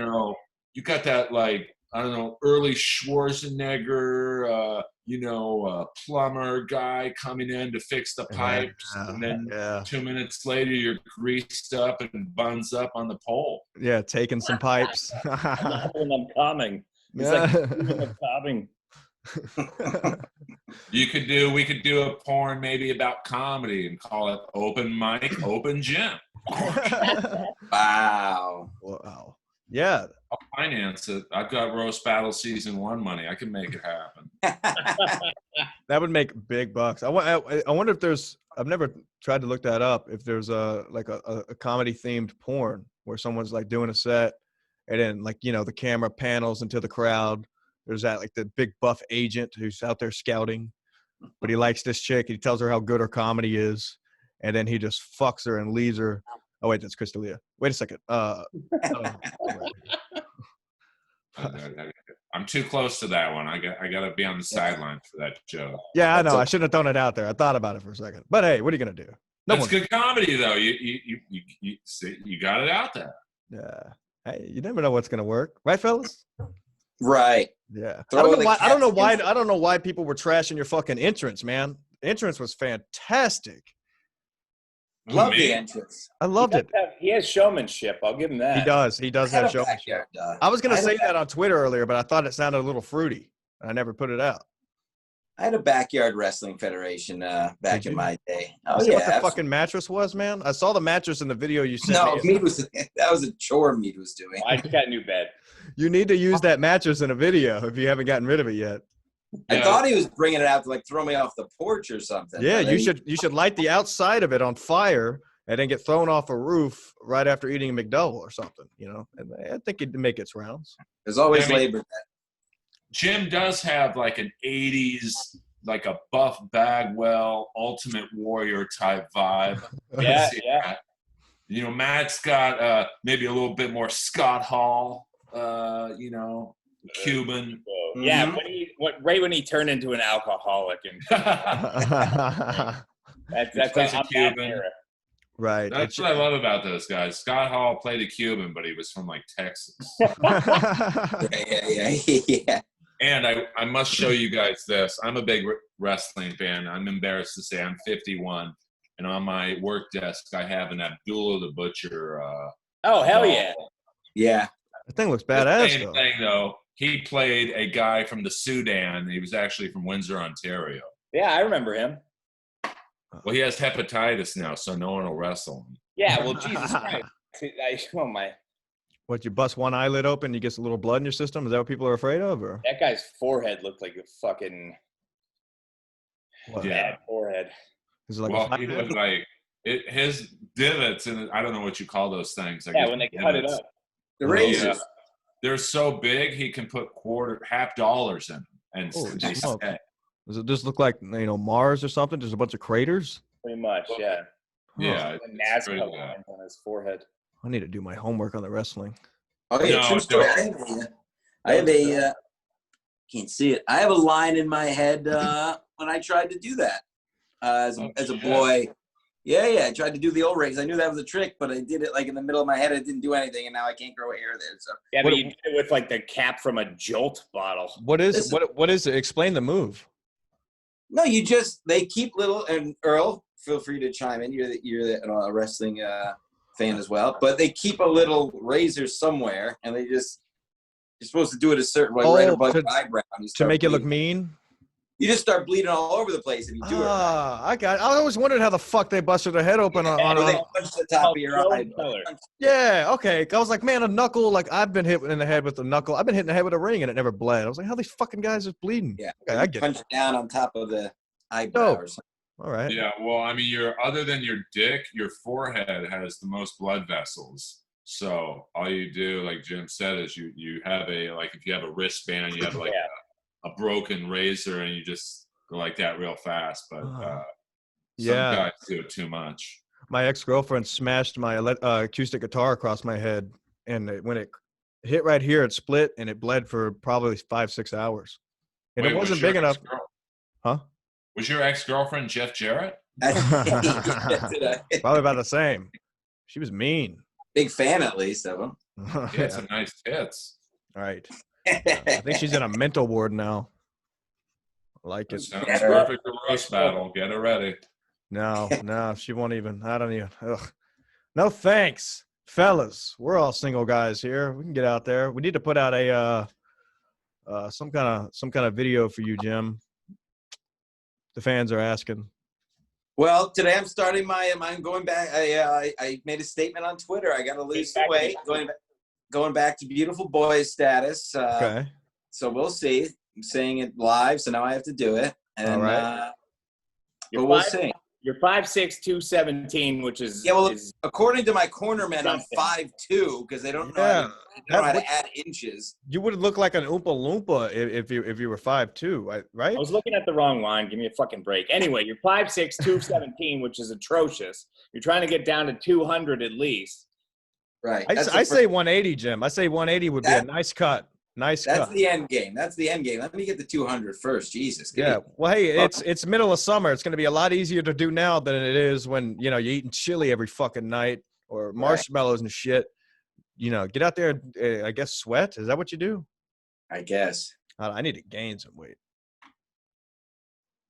[SPEAKER 4] You got that, like, I don't know, early Schwarzenegger, plumber guy coming in to fix the pipes, and then 2 minutes later you're greased up and buns up on the pole.
[SPEAKER 2] Yeah, taking some pipes.
[SPEAKER 1] I'm coming. It's like I'm coming.
[SPEAKER 4] We could do a porn maybe about comedy and call it Open Mic, Open Gym.
[SPEAKER 3] Wow.
[SPEAKER 2] Yeah.
[SPEAKER 4] I'll finance it. I've got Roast Battle Season 1 money. I can make it happen.
[SPEAKER 2] That would make big bucks. I wonder if there's, I've never tried to look that up, if there's a comedy themed porn where someone's like doing a set and then like, the camera panels into the crowd. There's that like the big buff agent who's out there scouting, but he likes this chick. He tells her how good her comedy is. And then he just fucks her and leaves her. Oh, wait, that's Crystalia. Wait a second.
[SPEAKER 4] I'm too close to that one. I got to be on the sidelines for that joke.
[SPEAKER 2] Yeah, I know. I shouldn't have thrown it out there. I thought about it for a second. But hey, what are you gonna do?
[SPEAKER 4] That's good comedy, though. You got it out there.
[SPEAKER 2] Yeah. Hey, you never know what's gonna work, right, fellas?
[SPEAKER 3] Right.
[SPEAKER 2] Yeah. I don't know why people were trashing your fucking entrance, man. The entrance was fantastic.
[SPEAKER 3] Love the entrance.
[SPEAKER 2] I loved it.
[SPEAKER 1] He has showmanship. I'll give him that.
[SPEAKER 2] He does have showmanship. I was going to say that on Twitter earlier, but I thought it sounded a little fruity. I never put it out.
[SPEAKER 3] I had a backyard wrestling federation back in my day. Oh,
[SPEAKER 2] yeah. What the fucking mattress was, man? I saw the mattress in the video you sent me.
[SPEAKER 3] That was a chore Mead was doing.
[SPEAKER 1] I just got a new bed.
[SPEAKER 2] You need to use that mattress in a video if you haven't gotten rid of it yet.
[SPEAKER 3] I thought he was bringing it out to like throw me off the porch or something.
[SPEAKER 2] Yeah, you should light the outside of it on fire and then get thrown off a roof right after eating a McDouble or something, And I think it'd make its rounds.
[SPEAKER 3] There's always labor.
[SPEAKER 4] Jim does have like an 80s, like a Buff Bagwell, Ultimate Warrior type vibe.
[SPEAKER 1] Yeah.
[SPEAKER 4] Matt's got maybe a little bit more Scott Hall, Cuban.
[SPEAKER 1] Yeah, right when he turned into an alcoholic, and that's a Cuban.
[SPEAKER 2] Right.
[SPEAKER 4] That's what I love about those guys. Scott Hall played a Cuban, but he was from like Texas.
[SPEAKER 3] Yeah.
[SPEAKER 4] And I must show you guys this. I'm a big wrestling fan. I'm embarrassed to say I'm 51, and on my work desk I have an Abdullah the Butcher.
[SPEAKER 1] Oh hell yeah!
[SPEAKER 3] Yeah.
[SPEAKER 2] That thing looks badass.
[SPEAKER 4] Same thing though. He played a guy from the Sudan. He was actually from Windsor, Ontario.
[SPEAKER 1] Yeah, I remember him.
[SPEAKER 4] Well, he has hepatitis now, so no one will wrestle him.
[SPEAKER 1] Yeah, well, Jesus Christ. Oh, my.
[SPEAKER 2] What, you bust one eyelid open, you get a little blood in your system? Is that what people are afraid of? Or?
[SPEAKER 1] That guy's forehead looked like a fucking bad forehead.
[SPEAKER 2] Is it like
[SPEAKER 4] he was like, his divots, and I don't know what you call those things.
[SPEAKER 1] When they cut it up.
[SPEAKER 3] The razors.
[SPEAKER 4] They're so big, he can put half dollars in them, and they stay.
[SPEAKER 2] Does it just look like Mars or something? Just a bunch of craters?
[SPEAKER 1] Pretty much, yeah.
[SPEAKER 4] Yeah,
[SPEAKER 1] NASCAR lines on his forehead.
[SPEAKER 2] I need to do my homework on the wrestling.
[SPEAKER 3] Oh yeah, true story. I have a can't see it. I have a line in my head when I tried to do that as a boy. Yeah. I tried to do the old race. I knew that was a trick, but I did it like in the middle of my head. I didn't do anything, and now I can't grow hair there. So
[SPEAKER 1] yeah, but you did it with like the cap from a Jolt bottle.
[SPEAKER 2] What is it? Explain the move.
[SPEAKER 3] No, they keep little, and Earl, feel free to chime in. You're a wrestling fan as well, but they keep a little razor somewhere, and you're supposed to do it a certain way, right above the eyebrow.
[SPEAKER 2] To make it look mean?
[SPEAKER 3] You just start bleeding all over the place if you do it.
[SPEAKER 2] I always wondered how the fuck they busted their head open on
[SPEAKER 3] they punch the top of your eye.
[SPEAKER 2] Yeah, okay. I was like, man, a knuckle, like I've been hit in the head with a knuckle. I've been hit in the head with a ring and it never bled. I was like, how these fucking guys are bleeding?
[SPEAKER 3] Yeah,
[SPEAKER 2] okay, I get
[SPEAKER 3] punch it down on top of the eyebrow or something.
[SPEAKER 2] All right.
[SPEAKER 4] Yeah, well, I mean, other than your dick, your forehead has the most blood vessels. So all you do, like Jim said, is you have if you have a wristband, you have like a broken razor, and you just go like that real fast. But some guys do it too much.
[SPEAKER 2] My ex-girlfriend smashed my acoustic guitar across my head, and when it hit right here, it split, and it bled for probably 5-6 hours. And it wasn't big enough. Huh?
[SPEAKER 4] Was your ex-girlfriend Jeff Jarrett?
[SPEAKER 2] Probably about the same. She was mean.
[SPEAKER 3] Big fan, at least, of him.
[SPEAKER 4] He had some nice tits.
[SPEAKER 2] Right. I think she's in a mental ward now. I like it.
[SPEAKER 4] Sounds perfect for roast battle. Get her ready.
[SPEAKER 2] No, she won't even. I don't even. Ugh. No thanks, fellas. We're all single guys here. We can get out there. We need to put out a some kind of video for you, Jim. The fans are asking.
[SPEAKER 3] Well, today I'm starting I'm going back. I made a statement on Twitter. I got to lose some weight. Going back to beautiful boy status.
[SPEAKER 2] Okay.
[SPEAKER 3] So we'll see. I'm saying it live, so now I have to do it. And,
[SPEAKER 2] all right.
[SPEAKER 3] But we'll see.
[SPEAKER 1] You're 5'6", 217, which is
[SPEAKER 3] according to my cornermen, I'm 5'2", because they don't know how to add inches.
[SPEAKER 2] You would look like an Oompa Loompa if you were 5'2", right?
[SPEAKER 1] I was looking at the wrong line. Give me a fucking break. Anyway, you're 5'6", 217, which is atrocious. You're trying to get down to 200 at least.
[SPEAKER 3] Right.
[SPEAKER 2] I say 180, Jim. I say 180 would be a nice cut. That's
[SPEAKER 3] the end game. That's the end game. Let me get the 200 first. Jesus.
[SPEAKER 2] Yeah. Well, hey, it's middle of summer. It's going to be a lot easier to do now than it is when, you're eating chili every fucking night or marshmallows and shit. Get out there and, I guess, sweat. Is that what you do?
[SPEAKER 3] I guess.
[SPEAKER 2] I need to gain some weight.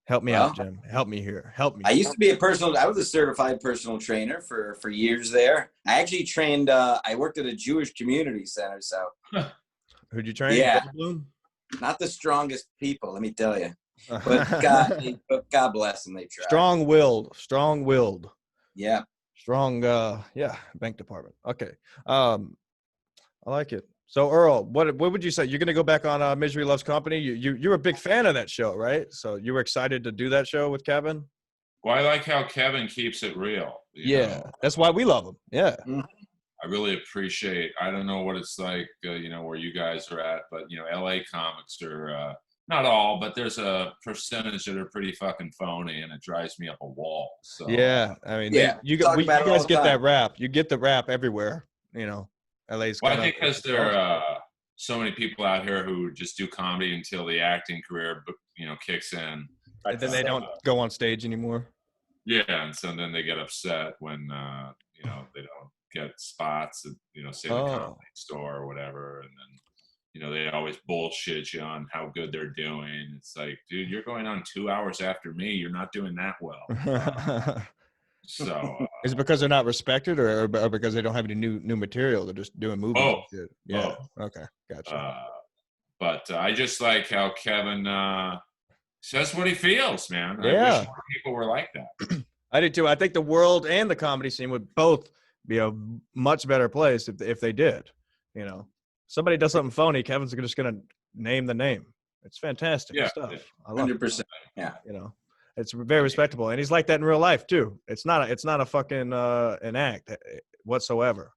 [SPEAKER 2] Help me out, Jim. Help me here. Help me.
[SPEAKER 3] I used to be I was a certified personal trainer for years there. I actually trained, I worked at a Jewish community center, so.
[SPEAKER 2] Who'd you train?
[SPEAKER 3] Yeah. Not the strongest people, let me tell you. But God bless them, they tried.
[SPEAKER 2] Strong-willed.
[SPEAKER 3] Yeah.
[SPEAKER 2] Strong, bank department. Okay. I like it. So, Earl, what would you say? You're going to go back on Misery Loves Company? You're a big fan of that show, right? So you were excited to do that show with Kevin?
[SPEAKER 4] Well, I like how Kevin keeps it real. You know?
[SPEAKER 2] That's why we love him. Yeah.
[SPEAKER 4] I really appreciate, I don't know what it's like, where you guys are at, but, LA comics are, not all, but there's a percentage that are pretty fucking phony, and it drives me up a wall. So
[SPEAKER 2] yeah, I mean, you guys get that rap. You get the rap everywhere, LA's.
[SPEAKER 4] Well, I think because there are so many people out here who just do comedy until the acting career, kicks in.
[SPEAKER 2] And then they don't go on stage anymore.
[SPEAKER 4] Yeah, and so then they get upset when, they don't get spots at, say the Comedy Store or whatever, and then, they always bullshit you on how good they're doing. It's like, dude, you're going on 2 hours after me. You're not doing that well. So
[SPEAKER 2] is it because they're not respected, or because they don't have any new material? They're just doing movies.
[SPEAKER 4] Both.
[SPEAKER 2] Yeah. Okay. Gotcha.
[SPEAKER 4] But I just like how Kevin says what he feels, man.
[SPEAKER 2] Yeah.
[SPEAKER 4] I wish more people were like that.
[SPEAKER 2] I do too. I think the world and the comedy scene would both be a much better place if they did. Somebody does something phony, Kevin's just gonna name the name. It's fantastic stuff. I love
[SPEAKER 3] 100%. Yeah.
[SPEAKER 2] It's very respectable, and he's like that in real life too. It's not a fucking an act whatsoever.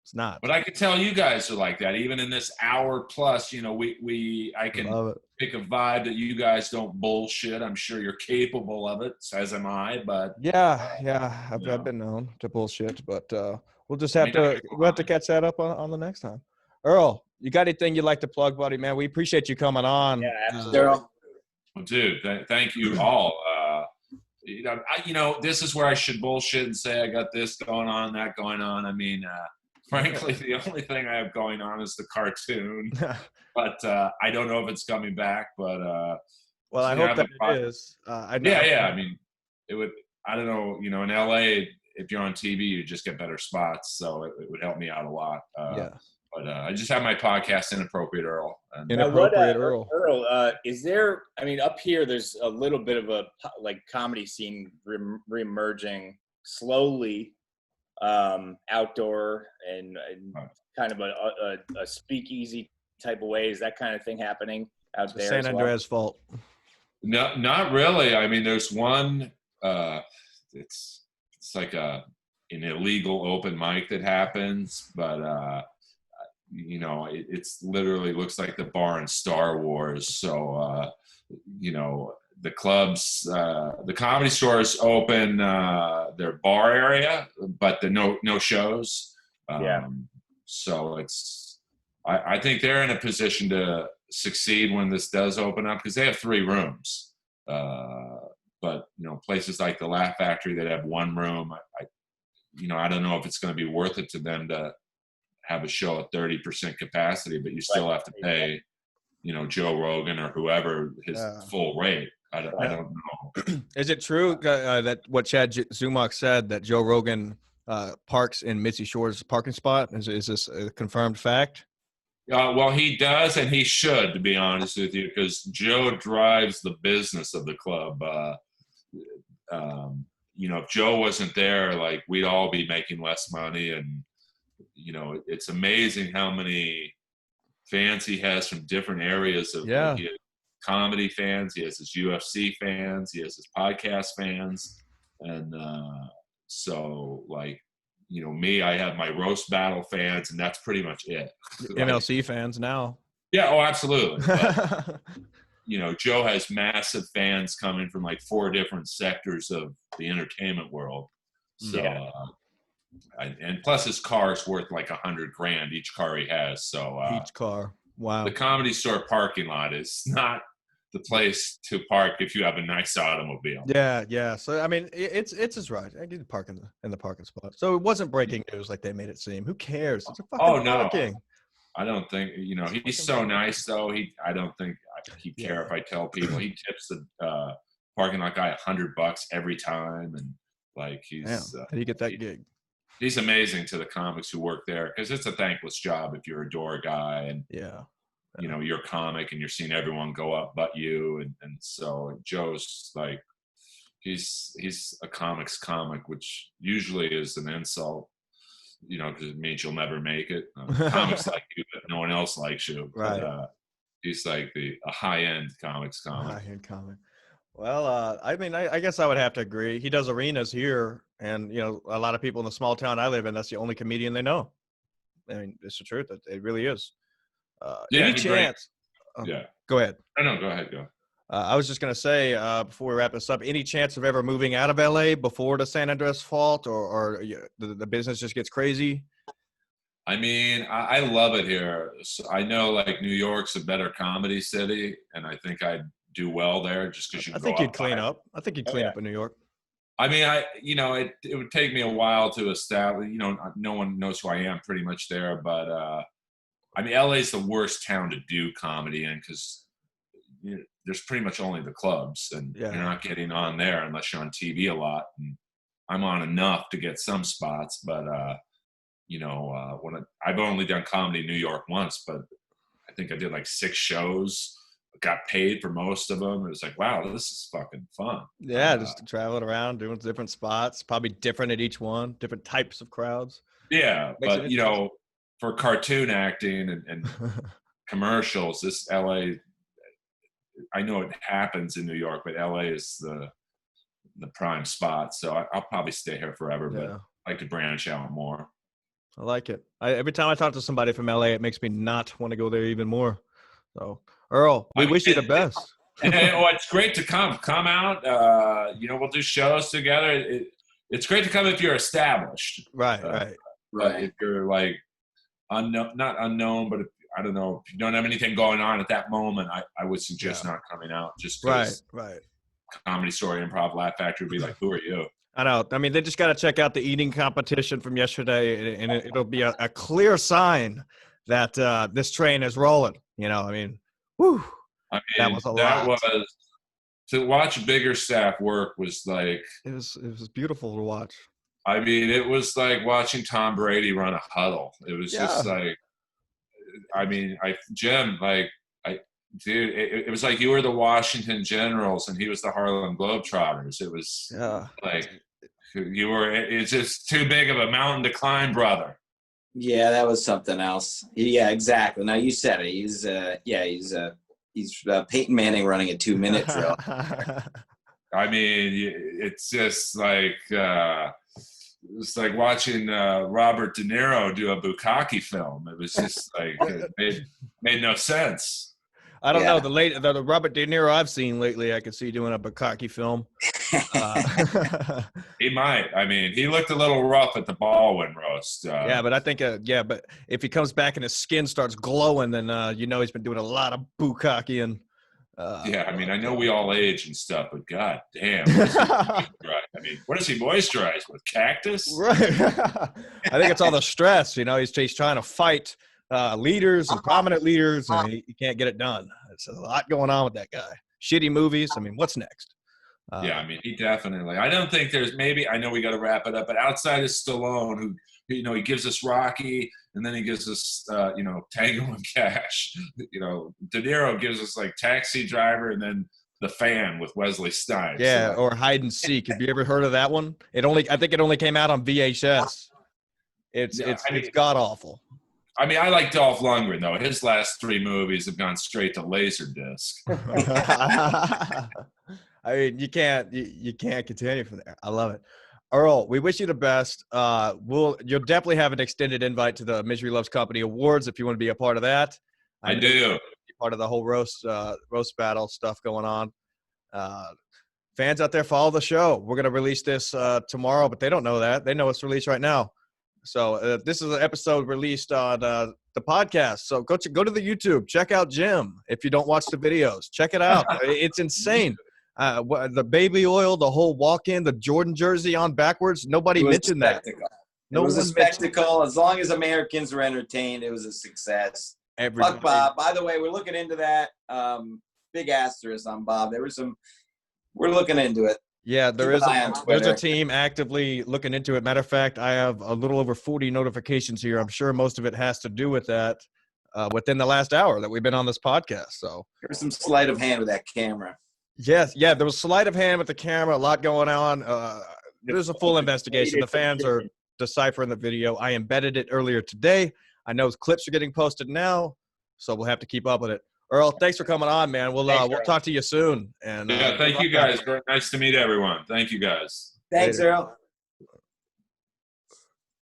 [SPEAKER 2] It's not.
[SPEAKER 4] But I can tell you guys are like that. Even in this hour plus, I can pick a vibe that you guys don't bullshit. I'm sure you're capable of it, as am I. But
[SPEAKER 2] I've been known to bullshit, but we'll just have to catch that up on the next time. Earl, you got anything you'd like to plug, buddy? Man, we appreciate you coming on.
[SPEAKER 1] Yeah, absolutely.
[SPEAKER 3] Well,
[SPEAKER 4] dude, thank you all. This is where I should bullshit and say I got this going on, that going on. I mean, frankly, the only thing I have going on is the cartoon. But I don't know if it's coming back. But
[SPEAKER 2] well, I hope that it is.
[SPEAKER 4] I mean, it would. I don't know. In LA, if you're on TV, you just get better spots, so it would help me out a lot. But I just have my podcast, Inappropriate Earl.
[SPEAKER 2] Inappropriate Earl.
[SPEAKER 1] Earl, is there? I mean, up here, there's a little bit of a comedy scene reemerging slowly, outdoor and kind of a speakeasy type of way. Is that kind of thing happening out there?
[SPEAKER 2] San Andreas fault.
[SPEAKER 4] No, not really. I mean, there's one. It's like an illegal open mic that happens, but it's literally looks like the bar in Star Wars. So the clubs, the Comedy Stores open their bar area, but no shows. So I think they're in a position to succeed when this does open up, because they have 3 rooms. but places like the Laugh Factory that have one room, I don't know if it's going to be worth it to them to have a show at 30% capacity, but you still have to pay, Joe Rogan or whoever his full rate. I don't know.
[SPEAKER 2] Is it true that what Chad Zumach said, that Joe Rogan parks in Mitzi Shore's parking spot? Is this a confirmed fact?
[SPEAKER 4] Well, he does, and he should, to be honest with you, because Joe drives the business of the club. If Joe wasn't there, like, we'd all be making less money. And, it's amazing how many fans he has from different areas of he has comedy fans, he has his UFC fans, he has his podcast fans. And so, like, me, I have my roast battle fans, and that's pretty much it.
[SPEAKER 2] MLC fans now.
[SPEAKER 4] Yeah, oh, absolutely. But, Joe has massive fans coming from like 4 different sectors of the entertainment world. So, and plus his car's worth like $100,000 each car he has. So
[SPEAKER 2] each car, wow.
[SPEAKER 4] The Comedy Store parking lot is not the place to park if you have a nice automobile.
[SPEAKER 2] Yeah. So I mean, it's his right. I get to park in the parking spot. So it wasn't breaking news like they made it seem. Who cares? It's a fucking parking.
[SPEAKER 4] I don't think he's so nice though. I don't think he'd care if I tell people. He tips the parking lot guy $100 every time, and like he's.
[SPEAKER 2] How do you get that gig?
[SPEAKER 4] He's amazing to the comics who work there, because it's a thankless job if you're a door guy and you're a comic and you're seeing everyone go up but you, and so Joe's like he's a comic's comic, which usually is an insult. Because it means you'll never make it. Comics like you, but no one else likes you.
[SPEAKER 2] Right.
[SPEAKER 4] But, he's like a high-end comics comic.
[SPEAKER 2] High-end comic. Well, I mean, I guess I would have to agree. He does arenas here, and a lot of people in the small town I live in, that's the only comedian they know. I mean, it's the truth. It really is. Any chance? Go ahead.
[SPEAKER 4] No, go ahead. Go.
[SPEAKER 2] I was just going to say, before we wrap this up, any chance of ever moving out of LA before the San Andreas fault, or the business just gets crazy?
[SPEAKER 4] I mean, I love it here. So I know like New York's a better comedy city, and I think I'd do well there just because
[SPEAKER 2] I think you'd clean up. I think you'd clean up in New York.
[SPEAKER 4] I mean, it would take me a while to establish, no one knows who I am pretty much there, but I mean, LA's the worst town to do comedy in, because there's pretty much only the clubs, and you're not getting on there unless you're on TV a lot. And I'm on enough to get some spots, but when I've only done comedy in New York once, but I think I did like 6 shows, got paid for most of them. It was like, wow, this is fucking fun.
[SPEAKER 2] Yeah, just traveling around, doing different spots, probably different at each one, different types of crowds.
[SPEAKER 4] Yeah, but for cartoon acting and commercials, this LA, I know it happens in New York, but LA is the prime spot. So I'll probably stay here forever, but I like to branch out more.
[SPEAKER 2] I like it. Every time I talk to somebody from LA, it makes me not want to go there even more. So Earl, we wish you the best.
[SPEAKER 4] It's great to come out. We'll do shows together. It's great to come if you're established.
[SPEAKER 2] Right.
[SPEAKER 4] If you're like unknown, not unknown, but I don't know, if you don't have anything going on at that moment, I would suggest not coming out, just because
[SPEAKER 2] right.
[SPEAKER 4] Comedy Store, Improv, Laugh Factory would be like, who are you?
[SPEAKER 2] I know. I mean, they just got to check out the eating competition from yesterday, and it'll be a clear sign that this train is rolling. I mean, whew.
[SPEAKER 4] I mean,
[SPEAKER 2] that was a lot.
[SPEAKER 4] To watch Bigger Staff work was like,
[SPEAKER 2] it was beautiful to watch.
[SPEAKER 4] I mean, it was like watching Tom Brady run a huddle. It was just like, I mean, Jim, like, dude, it was like you were the Washington Generals and he was the Harlem Globetrotters. It was like it's just too big of a mountain to climb, brother.
[SPEAKER 3] Yeah, that was something else. Yeah, exactly. Now you said it. He's Peyton Manning running a 2-minute drill.
[SPEAKER 4] I mean, it's just like it's like watching Robert De Niro do a Bukkake film. It was just like it made no sense.
[SPEAKER 2] I don't know the Robert De Niro I've seen lately. I could see doing a Bukkake film.
[SPEAKER 4] He might. I mean, he looked a little rough at the Baldwin roast.
[SPEAKER 2] But I think but if he comes back and his skin starts glowing, then he's been doing a lot of Bukkake. And
[SPEAKER 4] Yeah, I mean, I know we all age and stuff, but god damn, what does he moisturize with? Cactus?
[SPEAKER 2] Right. I think it's all the stress. He's trying to fight leaders and prominent leaders, and he can't get it done. It's a lot going on with that guy. Shitty movies. I mean, what's next?
[SPEAKER 4] Yeah, I mean, he definitely. I don't think there's maybe. I know we got to wrap it up, but outside of Stallone, who he gives us Rocky, and then he gives us Tango and Cash. De Niro gives us like Taxi Driver, and then The Fan with Wesley Snipes.
[SPEAKER 2] Yeah, or Hide and Seek. Have you ever heard of that one? I think it only came out on VHS. It's god awful.
[SPEAKER 4] I mean, I like Dolph Lundgren though. His last 3 movies have gone straight to Laserdisc.
[SPEAKER 2] I mean, you can't continue from there. I love it. Earl, we wish you the best. You'll definitely have an extended invite to the Misery Loves Company Awards if you want to be a part of that.
[SPEAKER 4] I do.
[SPEAKER 2] Be part of the whole roast battle stuff going on. Fans out there, follow the show. We're gonna release this tomorrow, but they don't know that. They know it's released right now. So this is an episode released on the podcast. So go to the YouTube. Check out Jim. If you don't watch the videos, check it out. It's insane. The baby oil, the whole walk-in, the Jordan jersey on backwards. Nobody mentioned that.
[SPEAKER 3] It was a spectacle. As long as Americans were entertained, it was a success. Fuck Bob. By the way, we're looking into that. Big asterisk on Bob. We're looking into it.
[SPEAKER 2] Yeah, there's a team actively looking into it. Matter of fact, I have a little over 40 notifications here. I'm sure most of it has to do with that within the last hour that we've been on this podcast. So
[SPEAKER 3] there's some sleight of hand with that camera.
[SPEAKER 2] Yes, yeah, there was sleight of hand with the camera, a lot going on. There's a full investigation. The fans are deciphering the video. I embedded it earlier today. I know clips are getting posted now, so we'll have to keep up with it. Earl, thanks for coming on, man. We'll talk to you soon. And
[SPEAKER 4] thank you guys. Very nice to meet everyone. Thank you guys.
[SPEAKER 3] Thanks, Earl.